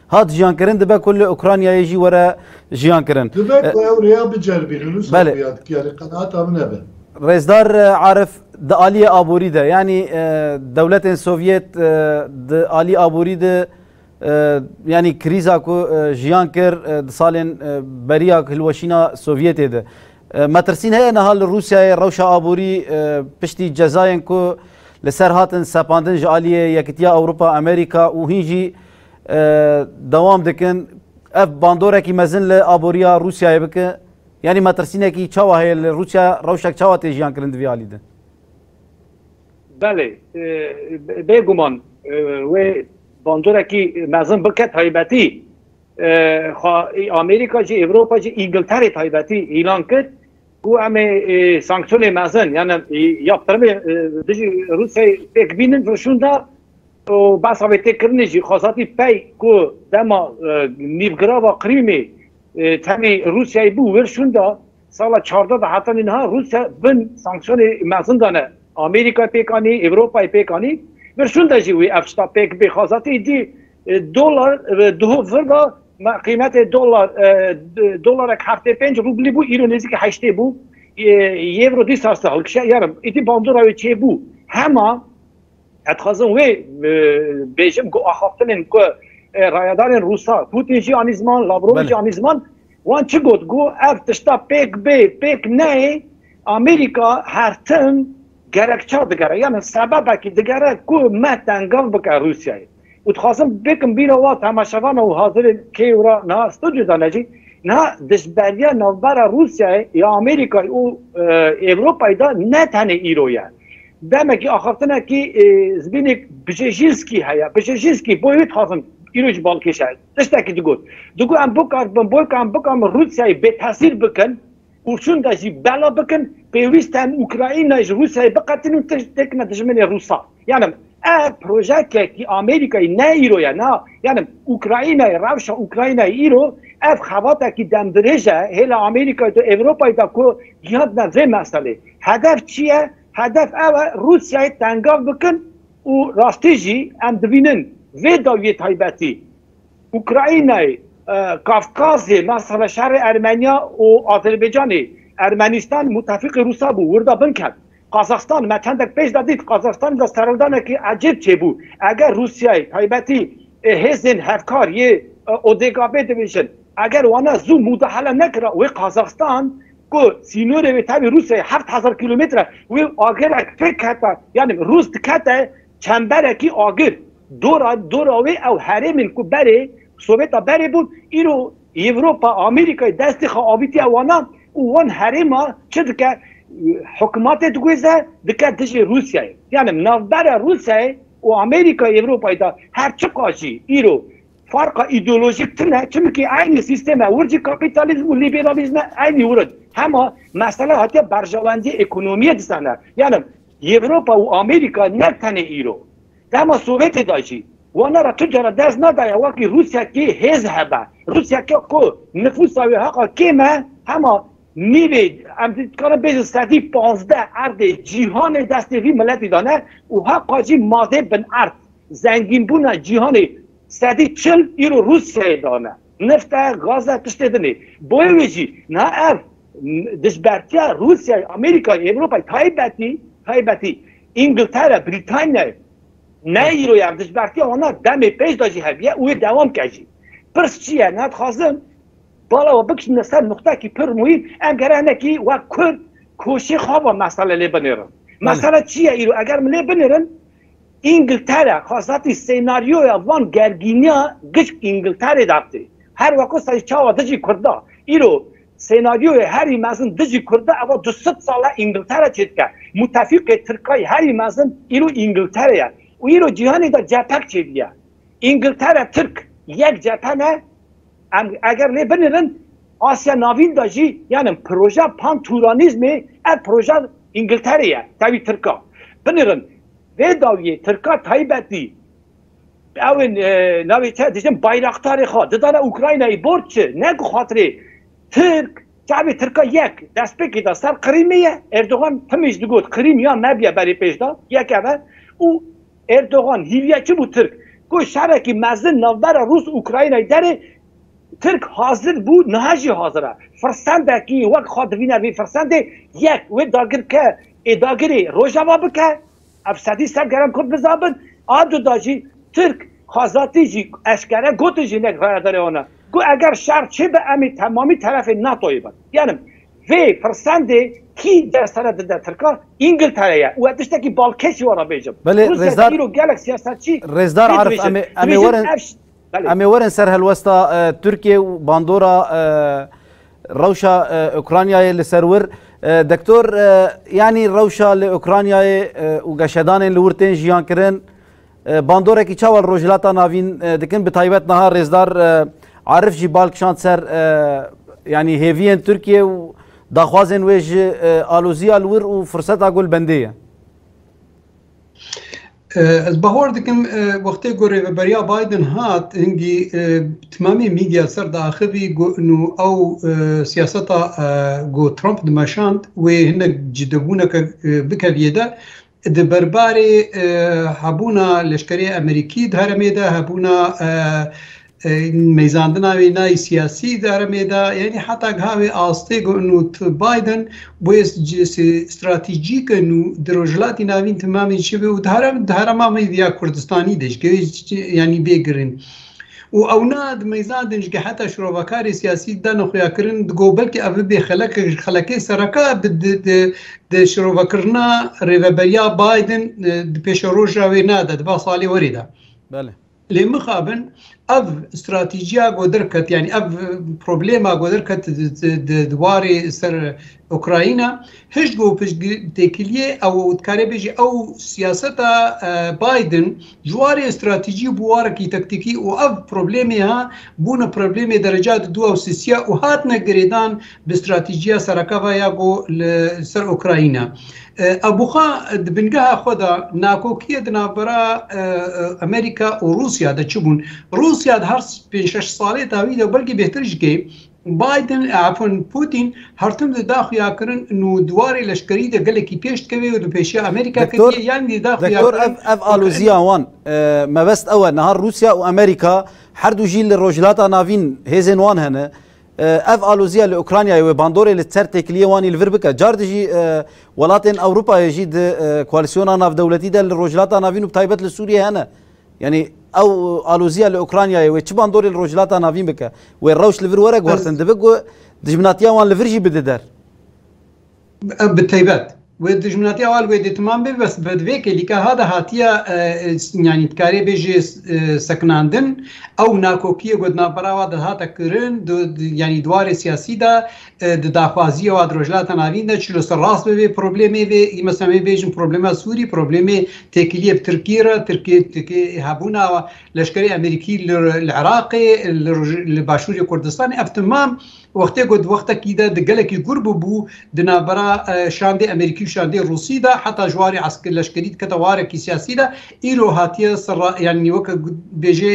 hat jiyankirin dibe ku li Ukraynayê jî were jiyankirin. Dibe ku ew rêya biceribînin yani qenaata min hebe. Rêzdar Arif di aliyê aborî de yani devletên Sovyet di alî aborî de yani krîza ku jiyan kir di salên beriya hilweşîna Sovyetê de metirsîn heye niha li Rûsyayê rewşa aborî piştî cezayên ku li ser hatin sepandin ji aliyê Yekîtiya Ewropa Amerîka û hîn jî dewam dikin ev bandorekî mezin li aboriya Rûsyayê bike yani metirsînekî çawa heye li Rûsya rewşek çawa tê jiyan kirin di vê alî de. Belê bêguman wê bandorekî mezin bike taybetî Amerîka jî Ewropa jî İngilterê taybetî îlan kir ku em ê sanksiyonê mezin yani yaptırımê dijî Rûsyayê pêk bînin rûşûn da û behsa wê têkirinê jî xwezatî pey ku dema nîvgirava Qrimê temê Rûsyayê bû wirşûn da sala çarda da heta niha Rusya bin sanksiyonê mezin dane Amerîka pêkanî Ewropayê pêkanî wirşûn da jî wê ev tişta pêk bê xwezatî dî dolar duhur da qîmetê dolarek heftê 5 rublî bû îro nêzîkî heştê bû euro dî sarsa hilkişe yarım îtî bandora wê çê bû hema etxazin wê bêjim ku axaftinên ku rayadarên Rûsa Putin jî anî ziman Lavrov jî anî ziman wan çi got got ev tişta pêk bê pêk neyê Amerîka her tim gerekçe digere yani sebebekî digere ku me tengav bike Rûsyayê û dixwazim bikim bîra wa temaşevana û hazirên kêwra niha stûdyoda necî niha dijberiya navbera Rûsyayê ya Amerîkayê û Ewropayê da ne tenê îro ye دمکی آخرتنه که زبینک بجیجینسکی هیا بجیجینسکی بویت خواستم ایروج بالکش هست دشتکی دگو ام بکن روسیای به تاثیر بکن وشون داشی بلا بکن پیوستن اوکراین از روسیای بقتن و تکنه دشمن روسا یعنی پروژه که آمریکای نه ایرو یا نه یعنی اوکراین روش اوکراین ایرو اف خواته که دم درجه هل آمریکا تو اروپا تا کو یاد نزه مسئله هدف چیه هدف روسیای تنگاف بکن و راستیجی ام دوینن و داوی تایبتی اوکراین کافکاز مثلا شهر ارمنیا و آذربایجان ارمنستان متفق روسا بود وردا بن کرد قازاقستان ما چندک پیش دادید قازاقستان دا سرودانه که عجیب چه بود اگر روسیای تایبتی هزین هفکار یه اودگابه دویشن اگر وانا زو مداخله نکره و قازاقستان که سینور و تابی روسیای 7000 کیلومتر و آگر فکر کتا یعنی روس دکتا چنبره که آگر دورا و او حرمین که بره سوویتا بره بود ایرو اروپا آمریکا دست خوابیتی وانا وان حرما چه دکه حکومت دویزه دکه دشی روسیای یعنی نوبر روسیای و آمریکا اروپا دا هر چه قاشی ایرو فرق ایدئولوژیک تنه چون که عین سیستم ورجی کاپیتالیسم و لیبرالیسم عین ورد همه مسئله حتی برجواندی اکونومی دستانه یعنی اروپا و آمریکا نه تنه ایرو اما سوویت داشتی وانا را تجارت دست نداره وقتی روسیه که هزهبه روسیه که نفوس و حقا کمه همه نیوی امریکا به صدی 15 ارد جهان دستوی ملتی دانه و حقا جی ماده بن ارد زنگین بونه جهان صدی 40 ایرو روسیه دانه نفت غاز تشته دنه بایویجی نه اف دشبرتیا روسیه امریکا اروپا تایبتی انگلتره بریتانیا نه ایروی هم دشبرتی آنها دم پیش داشتی همیه اوی دوام کشی پرس چیه نه خواستم بالا و بکش نسر نقطه که پر مهم امگره نکی و کرد کوشی خواب مسئله لی بنیرن مسئله چیه ایرو اگر من لی بنیرن انگلتره خواستاتی سیناریوی وان گرگینیا گشک انگلتره دابته هر وقت سایش چاوا دجی کرده ایرو سیناریوی هری مزن دجی کرده اما 200 ساله انگلتره چید که متفق ترکای هری مزن ایرو انگلتره و ایرو جهانی دا جپک چیدیه انگلتره ترک یک جپه نه اگر لی بنیرن آسیا ناوین داشتی یعنی پروژه پان تورانیزمی اد پروژه انگلتره تاوی ترکا بنیرن و داویه ترکا تایبتی او ناوی چه دیشن بایرختار خواه دادانه اوکراینایی برد چه نگو خاطره ترک جعبی ترکا یک دست بکی دا سر قریمیه اردوغان تمیش دگود قریم یا نبیه بری پیش دا یک اوه او اردوغان هیویه چه بود ترک که شرکی مزن نوبر روس اوکراینایی داره ترک حاضر بود نهاجی حاضره فرسنده که وقت خواهدوینه بی فرسنده یک و داگر که اداگری روژاوا بکه افسادی سرگرم کرد بزابن آدو داجی ترک خواهزاتی جی اشکره گوتو جی نک داره آنه گو اگر شر چه به امی تمامی طرف ناتوی بود یعنی و فرسنده کی در سرد در ترکا انگلتره و اتشتا که بالکشی وارا بیجم بله رزدار عارف امی ورن سر هلوستا ترکیه و باندورا روشا اوکرانیای لسرور دکتور یعنی روشا لاوکرانیای و گشدان لورتين جیان کرن باندورا کی چاول روجلاتا ناوین دکن بتایبت نها رزدار عارف جی بالکشان سر يعني هيفين تركيا وداخوازن ويج الوزي الور وفرصتها اقول بنديه از باور دکم وقتی گوره و بریا بایدن هات هنگی تمامی میدیا سر داخلی نو او سیاستا گو ترامپ دمشاند و هنگ جدبونه که بکویده دبرباری هبونا لشکری امریکی دهرمیده هبونا میزاندنا و نای سیاسی دهرمیده یعنی حتی گهاوی آسته گو نو بایدن باید استراتژیک نو دروجلاتی ناوین تمامی چه و دهرم هم ایدیا کردستانی دش که یعنی بگرین و اوناد میزاندنش که حتی شروعکاری سیاسی دانو خویا کرن دگو بلکه اوه به خلقه سرکا د شروعکرنا ریوبریا بایدن پیش روش راوی ناده دبا سالی وریده بله لێ مخابن ئەv استراتیجیا گۆدرکەت یعنی ئەv پرۆبلێما گۆدرکەت دوارێ سەر ئۆکراینە هشت بۆ پشتێکلیێ ئەو وتکارێ بێژی ئەو سیاسەتە بایدن جوارێ استراتیجی بوارێکی تەکتیکی و ئەv پرۆبلێمێ ها بوونە پرۆبلێمێ دەرەجات دو و سیسیا و هاتنە گرێدان بە استراتیجیا سەرەکەڤە یا بۆ سەر ئۆکراینە ئەبوخا بنگەها خۆدا ناکۆکیە دنابەرە ئەمریکا و رووسیا دەچبوون رووسیا هەر 5-6 ساڵێ داویدە بەلگی بهترشگەی بایدن ئافۆن پوتین هەرتم داخویاکردن و دوارێ لەشکری دە گەلێکی پێشتکەوێ و دوپێشی ئەمریکا کردی یان دکتۆر ئەف ئالۆزیاوان مەبەست ئەوە نەهار رووسیا و ئەمریکا هەردوو ژی لە ڕۆژهەڵاتە ناوین هێزên wan hene ev alozîya li Ukraynayê wê bandorê li ser têkiliyê wanî li vir bike car dijî welatên Ewropayê jî di koalisyona navdewletî de li rojhilata navîn û taybet li Sûriyê hene yanî ew alozîya li Ukraynayê wê çi bandorê li rojhilata navîn bike wê rewş li vir were guhertin dibe ku dijminatiya wan li vir jî bide der bi taybet wê dijminatiya wal wê dîtiman bê bes bedvêkê lîka hada hatiye yanî dikarê bêjê sekinandin ew nakokiyê godnavbera wa dihate kirin yanî duwarê siyasî de di daxwaziya wa di rojhilata navîn de çilo ser rast bibê problemê vê mesela ê bêjin problema Sûrî problemê têkiliyê bi Tirkiye re Tirkiye hebûna leşkerê Amerîkî li Iraqê li Başûrê Kurdistanê ev timam وقتی گود وقتی که د گلکی گرب بو د نابرا شاندی امریکی شاندی روسی دا حتی جواری عسکر لشکری کته واره کی سیاسی دا ایرو هاتیه سر یعنی وک بهجه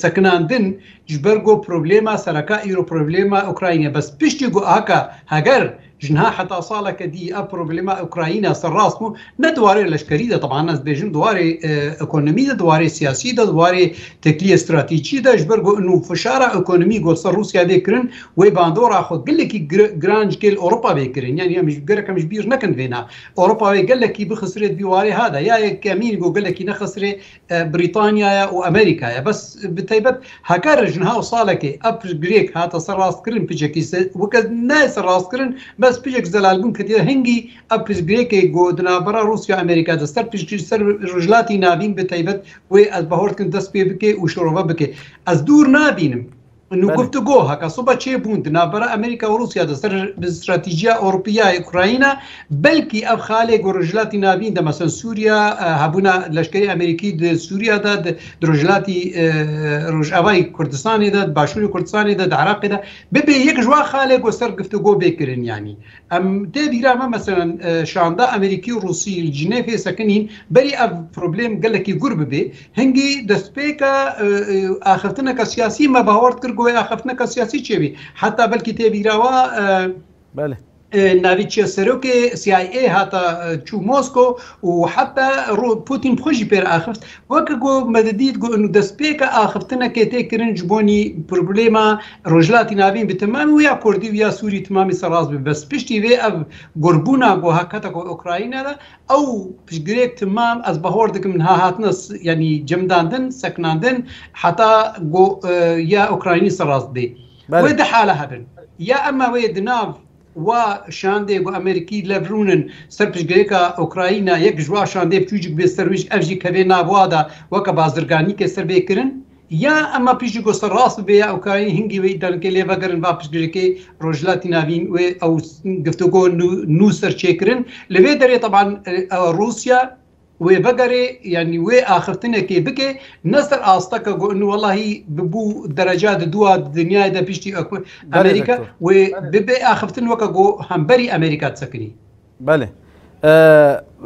سکناندن جبرگو پروبلما سرکا ایرو پروبلما اوکراینه بس پشتی گو اکا هگر جنها حتى صالك دي بروبلما اوكرانيا سراسمو ندواري لشكري ده طبعا ناس بيجن دواري ايكونومي ده دواري سياسي ده دواري تكليه استراتيجي ده جبرغو انه فشاره ايكونومي قول صار روسيا بيكرن وي باندورا خد قال لك جرانج كيل اوروبا بيكرن يعني مش بقرك مش بير نكن فينا اوروبا قال لك بخسرت بيواري هذا يا كمين قال لك نخسر بريطانيا وامريكا بس بتيبت هكر جنها وصالك اب بريك هذا صار راس كرن بيجي وكذا ناس راس كرن بس بيجك زلالبون كتير هنجي أبز بريكي جودنا برا روسيا أمريكا دستر بيجي سر رجلاتي نابين بتيبت وأزبهورت كن دست بيبكي وشروبا بكي أزدور نابينم إنه قلت جوها كصوبة شيء بوند نابرا أمريكا وروسيا دستر باستراتيجية أوروبية أوكرانيا بلكي أب خالق ورجلاتي نابين ده مثلا سوريا هبونا لشكري أمريكي ده سوريا ده رجلاتي رجعوي كردستان ده باشوري كردستان ده العراق ده ببي يك جوا خالق وسر قلت جو بيكرن يعني أم ده بيرا مثلا شاندا أمريكي وروسي الجنيف ساكنين بري أب بروبلم قال لك يقرب بي هنجي دسبيكا آخرتنا كسياسي ما بهورت كر گویا خفتنا کا سیاسی چوی حتی بلکې ته بیراوا بله ناویچ سروک سی آی ای حتی چو موسکو و حتی پوتین بخوجی پر آخفت وقت گو مددید گو انو دسپیک آخفتنا که تکرن جبونی پروبلیما رجلاتی نابین بتمام و یا کردی و یا سوری تمامی سراز بی بس پشتی وی اب گربونا گو حکتا گو اوکراینه دا او پشگریک تمام از بهور دکم من ها هاتنس یعنی جمداندن سکناندن حتی گو یا اوکراینی سراز بی و ده حاله هبن یا اما وی دناف و شانده گو امریکی لبرونن سرپشگریکا اوکراینه یک جوا شانده بچوجک به سرویش افجی که نابوادا وکا بازرگانی که سر بکرن یا اما پیشی گو سر راست به اوکراین هنگی وی دانکه لیوا گرن و پشگریکی روجلاتی ناوین و او گفتگو نو سر چکرن لوی داره طبعا روسیا وبقري يعني واخرتنا كي بكي نصر استك انه والله ببو درجات دوا الدنيا ده بيشتي امريكا وببي اخرتنا وكو همبري امريكا تسكني بله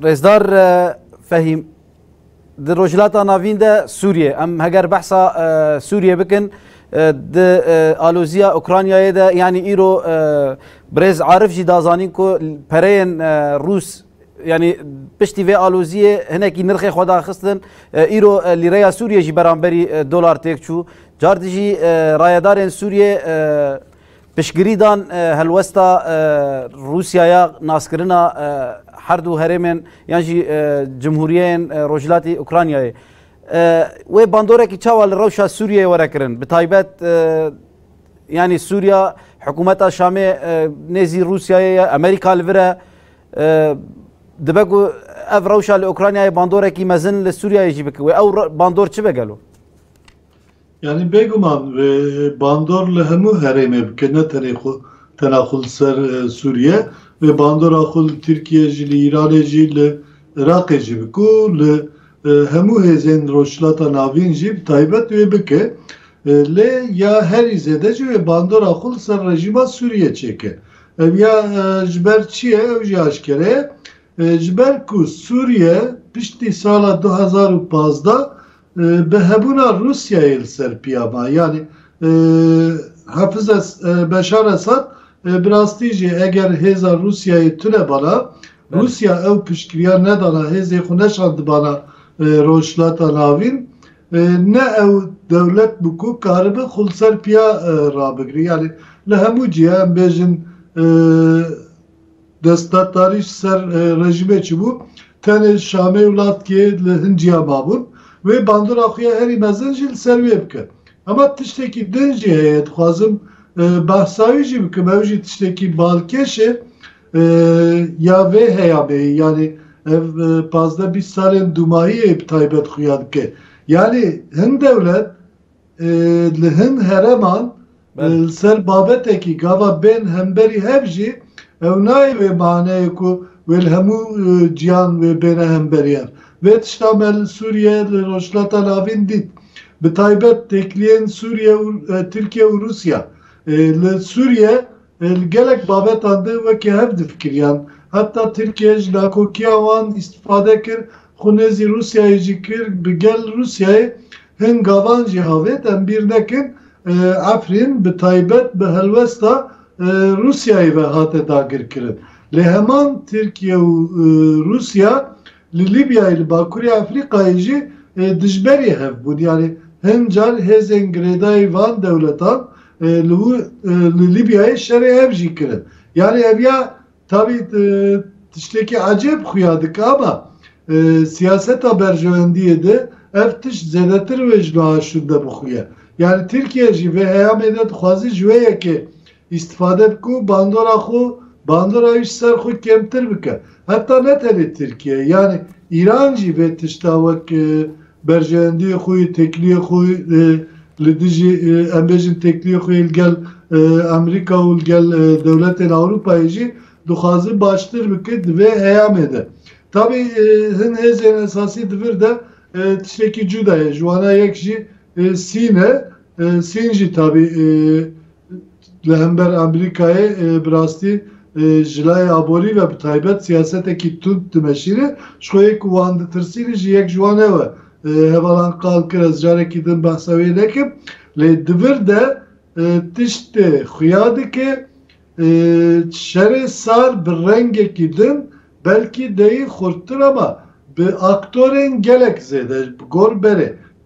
رزدار فهم در رجلات نافين ده سوريا ام هجر بحثا سوريا بكن د الوزيا اوكرانيا ده يعني ايرو بريز عارف جي دازانين كو برين روس يعني بشتي في الوزيه هناك نرخي خدا خصن ايرو ليريا سوريا جي برامبري دولار تكشو جاردجي رايدارين سوريا بشگریدان هلوستا روسیا یا ناسکرنا هردو هرمن یعنی جمهوریین روجلاتی اوکراینای و باندوره کی چاوال روشا سوریه ورکرن بتایبت یعنی سوریا حکومت شام نزی روسیا امریکا لوره دبگو ev rewşa li Ukraynayê bandorekî mezin li Sûriyayê jî bike wê ew bandor çi vegelo? Yani beguman ve bandor li hemû herêmê bike, ne tena xul ser Sûriye ve bandora xul Tirkiye jî li İranê jî li Iraqê jî bike û li hemû hêzên rojhilata navîn jî bi taybet wê bike. Lê ya herî zêde jî wê bandora xul ser rejîma Sûriye çêke. Ev ya ji ber çi ye? Ew jî aşkere ye. Ji ber ku Sûriye piştî sala 2015 bi hebûna Rusyayê li ser piyama. Yani Hafiz Beşar Esad bi rastî jî eger hêza Rusyayê tune bana, Rusya ew piştgiriya nedana hêzê xwe neşand bana rojhilata navîn, ne ew dewlet bû ku karibe xul ser piya rabigire. Yani li hemû cihe em bêjin destdarî ser rejimê çibû tenê Şamê û Latkiyê li Hindiya mabûn wê bandora xwe ya herî mezin jî li ser wê bike. Ama tiştekî din jî heye dixwazim behsa wî jî bikim, ew jî tiştekî balkêş e ya vê heyamê, yani ev 15-20 salên dumahiyê bi taybet xuya dike. Yani hin dewlet li hin hereman li ser babetekî gava bên hemberî hev jî ew nayê vê maneyê ku wê li hemû ciyan wê bêne hemberî hev. Vê tişta me li Sûriye li rojhilata navîn dît. Bi taybet tekliyên Sûriye û Tirkiye û Rusya. Li Sûriye gelek babetan de wekî hev difikiriyan. Hatta Tirkiye ji lakokiya wan îstîfade kir, xunêzî Rusyayê jî kir, bi gel Rusyayê hin gavan jî havêt em bîr nekin Efrîn bi taybet bi helwesta Rusyayê ve hate dagirkirin. Lê heman Tirkiye û Rusya li Libyayê li Bakurê Efrîqayê jî dijberî hev bûn. Yani hin car hêzên girêdayî van dewletan li Libyayê şerê hev jî kirin. Yani ev ya tabii tiştekî acêb xuya dike ama siyaseta berjewendiyê de ev tiş zêdetir wê ji niha şûnde bixuye. Yani Tirkiye jî vê heyamê de dixwazî ji wê yekê îstîfade bike û bandora wî ji ser xwe kêmtir bike. Heta ne tenê Tirkiye, yani İran jî vê tişta wek berjewendiyê xwe, tekliyê xwe li dijî em bêjin tekliyê xwe li gel Amerîka û li gel dewletên Ewropayê jî dixwazî baştir bike divê heyamê de. Tabii hin hêzên esasî divir de tiştekî cuda ye. Ji wana yek jî Sîn e. Sîn jî tabii li hember Amerîkayê bi rastî jilayê aborî ve bi taybet siyasetekî tund dimeşîre ji xwe yek wan ditirsînê jî yek ji wan ew e. Hevalan qal kir ez carekî din behsa wê nekim. Lê divir de tiştê xuya dike şerê sar bi rengekî din belkî deyî xurttir ama bi aktorên gelek zêde gor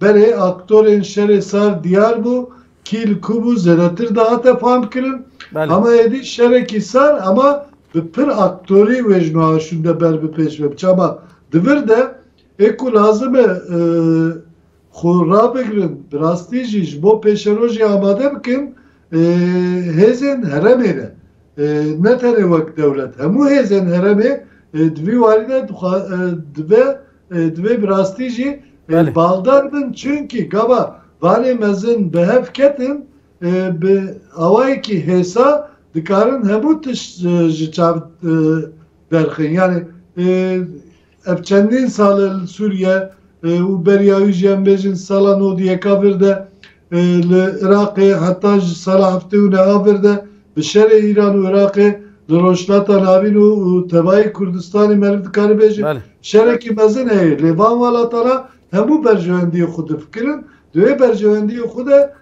berê aktorên şerê sar diyar bû kîl ku bû zêdetir daha te fam kirin ama êdî şerekî sar ama bi pir aktorî wê ji niha şûnde ber bi pêş ve biçe ama divir de êku lazim e xwe rabigirin bi rastî jî ji bo pêşerojê amade bikin hêzên herêmê de ne tenê wek dewlet hemû hêzên herêmê divî warî de divê bi rastî jî baldar bin çünkü gava vanê mezin bi hev ketin bi awayekî hêsa dikarin hemû tiş ji çav derxin. Yani ev çendîn sal li Sûriye û beriya wî jî em bêjin sala nodiyeka vir de li Iraqê heta ji sala heftê û neha vir de bi şerê İran û Iraqê li rojhilata navîn û tevayê Kurdistanê meriv dikarî bêjin şerekî mezin heye. Lê van welatana hemû berjewendiyê xwe difikirin. Divê berjewendiyê xwe de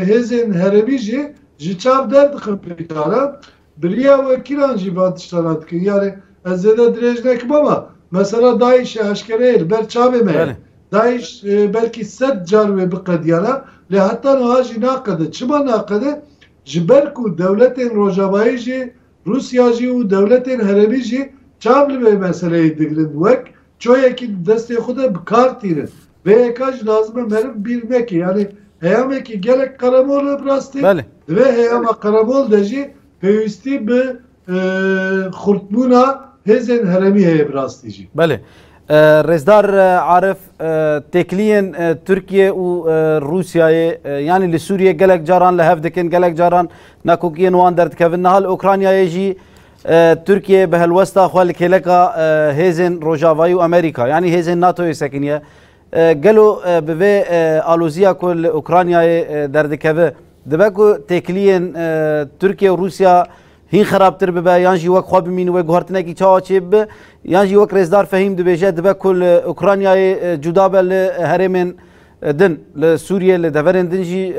hêzên herêmî jî ji çav derdixin pêkaran. Biriya wekîlan jî van tiştana dikin. Yani ez zêde dirêj nekim ama mesela Daişê eşkere li ber çavê me ye. Daeş belkî 100 car wê biqediyana lê heta niha jî naqede. Çima naqede? Ji ber ku dewletên Rojavayê jî Rusya jî û dewletên herêmî jî çav li vê meseleyê digirin wek çoyekî destê xwe de bi kar tîrin. Vê yeka jî lazim e meriv bîr neke. Yani heyamekî gelek Qaramol e bi rastî divê heyama Qaramol de jî pêwîstî bi xurtbûna hêzên herêmî heye bi rastî jî. رزدار عارف تکلین ترکیه و روسیه یعنی لسوریه گلک جاران لهف دکن گلک جاران نکوکین وان درد کفن نهال اوکراینیا جی ترکیه به الوسطى خوال كيلكا هيزن روجافاي وامريكا يعني هيزن ناتو ساكنيه قالوا بفي الوزيا كل اوكرانيا دردكه دبكو تكلين تركيا وروسيا هين خرابتر ببا يانجي وك خواب مين وك هرتنا كي تشاوچب يانجي وك رزدار فهيم دبيجه دبكو اوكرانيا جدابه لهرمن دن لسوريا لدفرن دنجي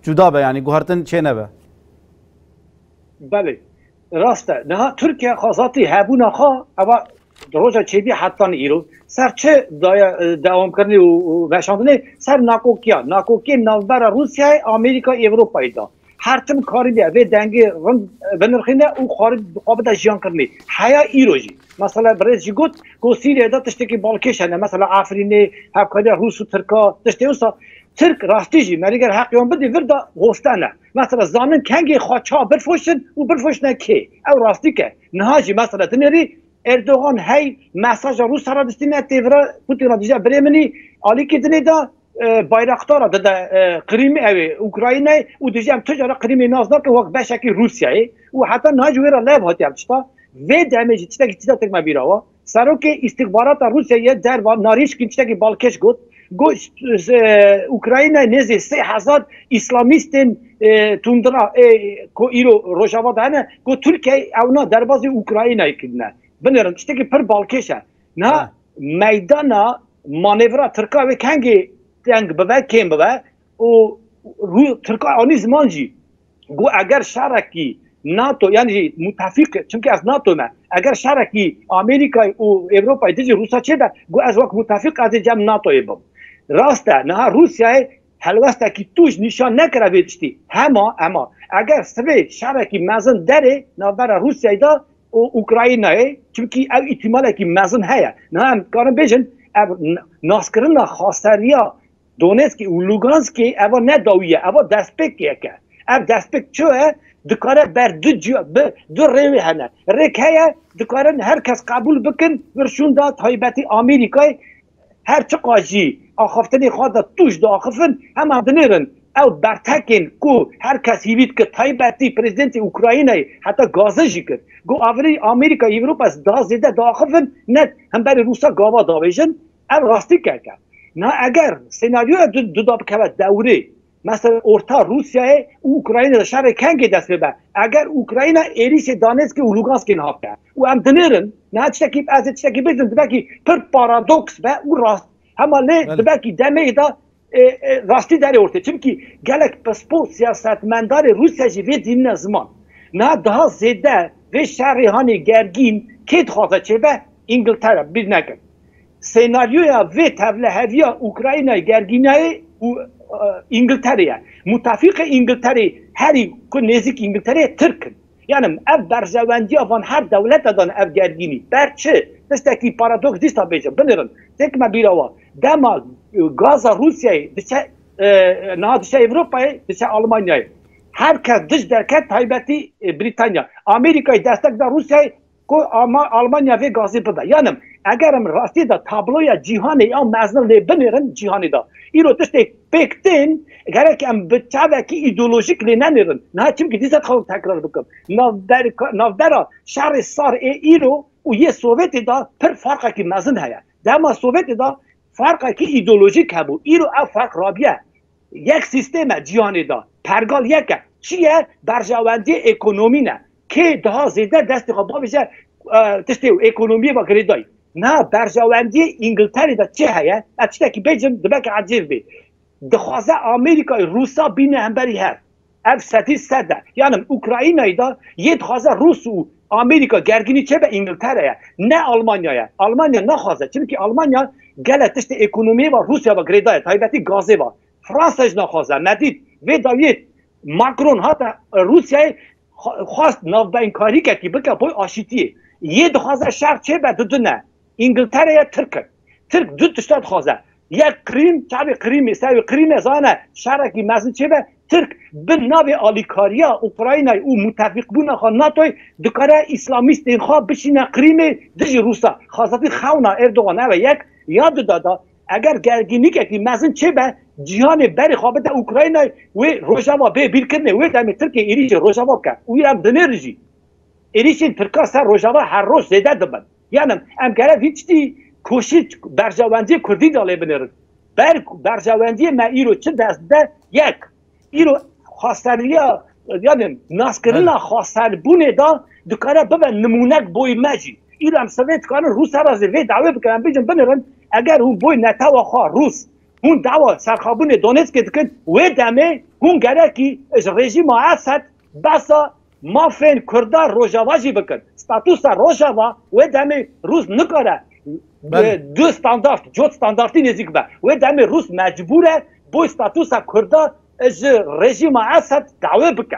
جدابه يعني گوهرتن چنبه بله راسته نه ترکیه خاصاتی هبونا خا اما روزا چیدی حتی ایرو سر چه دوام کردن و وشاندنه سر ناکوکی نوبر روسیه آمریکا اروپایی دا هر تم کاری بیا و دنگ بنرخینه او خارج قابل جیان کردنی حیا ایروجی مثلا برای جیگوت گوسیری دا تشتکی بالکشنه مثلا آفرینه همکاری روس و ترکا تشتی اوسا ترک راستیجی مریگر حقیان بدی وردا گفتنه مثلا زانن کنگی خواچا برفوشن و برفوشنه کی او راستی که نهاجی مثلا تنری اردوغان هی مساج روس را دستینه تیورا پوتین را دیجا برمنی آلی که دنی دا bayraktar da Krim evi Ukrayna u diyeceğim tecara Krim'i nazda ki vak beşeki Rusya'yı u hatta najvera lev hatiyam çıta ve demeci çıta ki çıta tekme bir hava saroke istihbarata Rusya'ya derva narişkin çıta ki balkeş got Ukrayna nezi 3000 İslamistin tundra ko iro rojava dane ko Türkiye evna derbazı Ukrayna'yı kidne benerim çıta ki per balkeşe na meydana manevra Türkiye ve kengi تنگ ببه کم ببه و روی ترکیه آنی زمان جی گو اگر شرکی ناتو یعنی متفق چونکه از ناتو ما اگر شرکی امریکا و اروپا دیجی روسا چه ده گو از وقت متفق از جمع ناتو بم راسته نه روسیه هلوسته کی توش نشان نکره ویدشتی اما اگر سوی شرکی مزن داره نابر روسیه دا و اوکراینای چونکه او احتماله کی مزن هیا نه هم کارم بیشن ناسکرین خواستریا دونسکی و لوگانسکی اوا نداویه اوا دستپکیه که اف دستپک چوه دکاره بر دو روی هنه رکهیه دکاره هر کس قبول بکن ورشون دا تایبتی آمریکای هر چه قاجی آخفتنی خواد توش دا آخفن هم دنیرن او برتکین کو هر کس هیوید که تایبتی پریزیدنت اوکراینای حتی گازجی کرد گو آوری آمریکا ایوروپا دا زیده دا آخفن ند هم بری روسا گاوا داویجن او راستی که نه اگر سناریو دو بکوه دوره مثلا اورتا روسیه و اوکراین شهر کنگی دست ببه اگر اوکراین ایریش دانسکی و لوگانسکی نهاب که و هم دنیرن نه چتکی از چتکی بیزن دبکی پر پارادوکس به او راست همه لی دبکی دمه دا راستی داره ارته چونکه گلک پسپو سیاستمندار روسیه جی وی دین زمان نه daha زیده و شهرهانی گرگین که خواسته چه به انگلتره بیر نکن سناریویا و تبلهویا اوکراینای گرگینای و انگلتره متفق انگلتره هری که نزدیک انگلتره ترکن یعنی اف برجواندی آن هر دولت دادن اف گرگینی برچه دسته پارادوکس دیستا بیجم بنرن تکمه بیروا دما گاز روسیای دچه نه دچه اروپای دچه آلمانیای هر کس دش درکت تایبتی بریتانیا امریکای دستک در روسیای کو آلمانیا و گازی بده یعنی اگرم راستی دا تابلوی جهانی یا مزنل لی بنیرن جهانی دا ایرو تشتی پیکتین گره که ام بچه که ایدولوژیک لی ننیرن نه چیم که دیزد خواهد تکرار بکن نافدارا شهر سار ایرو و یه سوویتی دا پر فرقه که مزن هیا دما سوویتی دا فرقه که ایدولوژیک هبو ایرو او فرق رابیه یک سیستم جهانی دا پرگال یکه چیه برجواندی اکونومی نه که daha زیده دستی خواه بشه تشتی اکونومی با گریدای نه برجواندی انگلتری دا چه هیا اتشتا که بیجم دبک عجیب بی دخوازه آمریکای روسا بینه همبری هر اف ستی سده یعنی اوکراینای دا یه دخوازه روس و آمریکا گرگینی چه به انگلتره نه آلمانیا آلمانیا نخوازه چون آلمانیا گله تشت اکونومی و روسیا با گریدای تایبتی گازه با فرانسش نخوازه ندید و داوید ماکرون حتی روسیای خواست نوبین کاری کرد که بکه بای آشتیه یه دخوازه شرق چه به دونه انگلتره یا ترک دو تشتاد خوازه یک کریم چابی کریمی سوی کریم ازانه شرقی مزن چه به ترک بالناوی آلیکاریا اوکراین او متفق بونا خان ناتوی دکاره اسلامیست خواه بشینه کریم دژ روسا خاصتی خونا اردوغان او یک یاد دادا اگر گرگینی که مزن چه به جهان بری خوابت اوکراین و روجاوا به بیر کنه و دم ترکیه ایریش روجاوا که او هم دنرژی ایریش ترکا سر روجاوا هر روز زیاده دبن یعنی ام گره هیچی کوشش برجاوندی کردی داله بنرد برجاوندی ما ایرو چه دست ده یک ایرو خواستنیا یعنی ناسکرنا خواستن بونه دا دکاره ببن نمونک بوی مجی ایرو هم سویت کانه روس را زوی دعوه بکنن بیجن بنرن اگر اون بوی نتاوا خواه روس اون دعوه سرخابون دونست که دکن و دمه اون گره که رژیم اسد بسا مافین کردار روژاواجی بکن ستاتوس روژاوا و دمه روس نکاره دو ستاندارت جوت ستاندارتی نزدیک به و دمه روس مجبوره بوی ستاتوس کردار از رژیم اسد دعوه بکن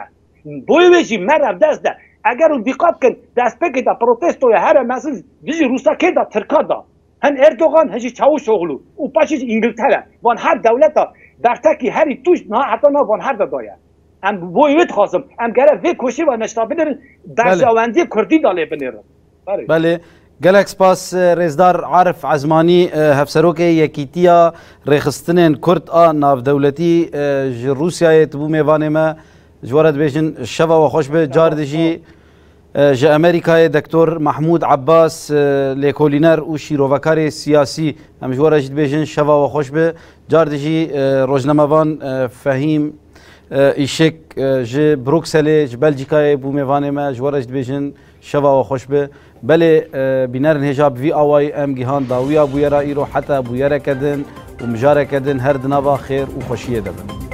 بوی ویجی مرم دست ده اگر اون دقت کن دست بکی دا پروتستوی هر مثل ویجی روسا که دا ترکا دا هن اردوغان هجی چاو شغلو او پاشیش انگلتره وان هر دولتا برتکی هری توش نه حتی نه وان هر دایا ام بویوت خواستم ام گره وی کوشی و نشتا بنرن برجاوندی کردی داله بنرن بله گلکس پاس رزدار عارف عزمانی هفسروک یکیتیا رخصتنین کرد ناف دولتی روسیای تبو میوانه ما جوارد بیشن شوا و خوش به جار دجی جا امریکای دکتر محمود عباس لیکولینر و شیروکار سیاسی هم جوارد جد بیشن شوا و خوش به جار دجی روزنامه‌وان فهیم ایشک ج بروکسل ج بلژیکای بو میوانه ما جوارد جد بیشن شوا و خوش به بله بینرن هجاب وی آوای ام گیهان داویا بویرا ایرو حتی بویرا کدن و مجارا کدن هر دنوا خیر و خوشیه دبن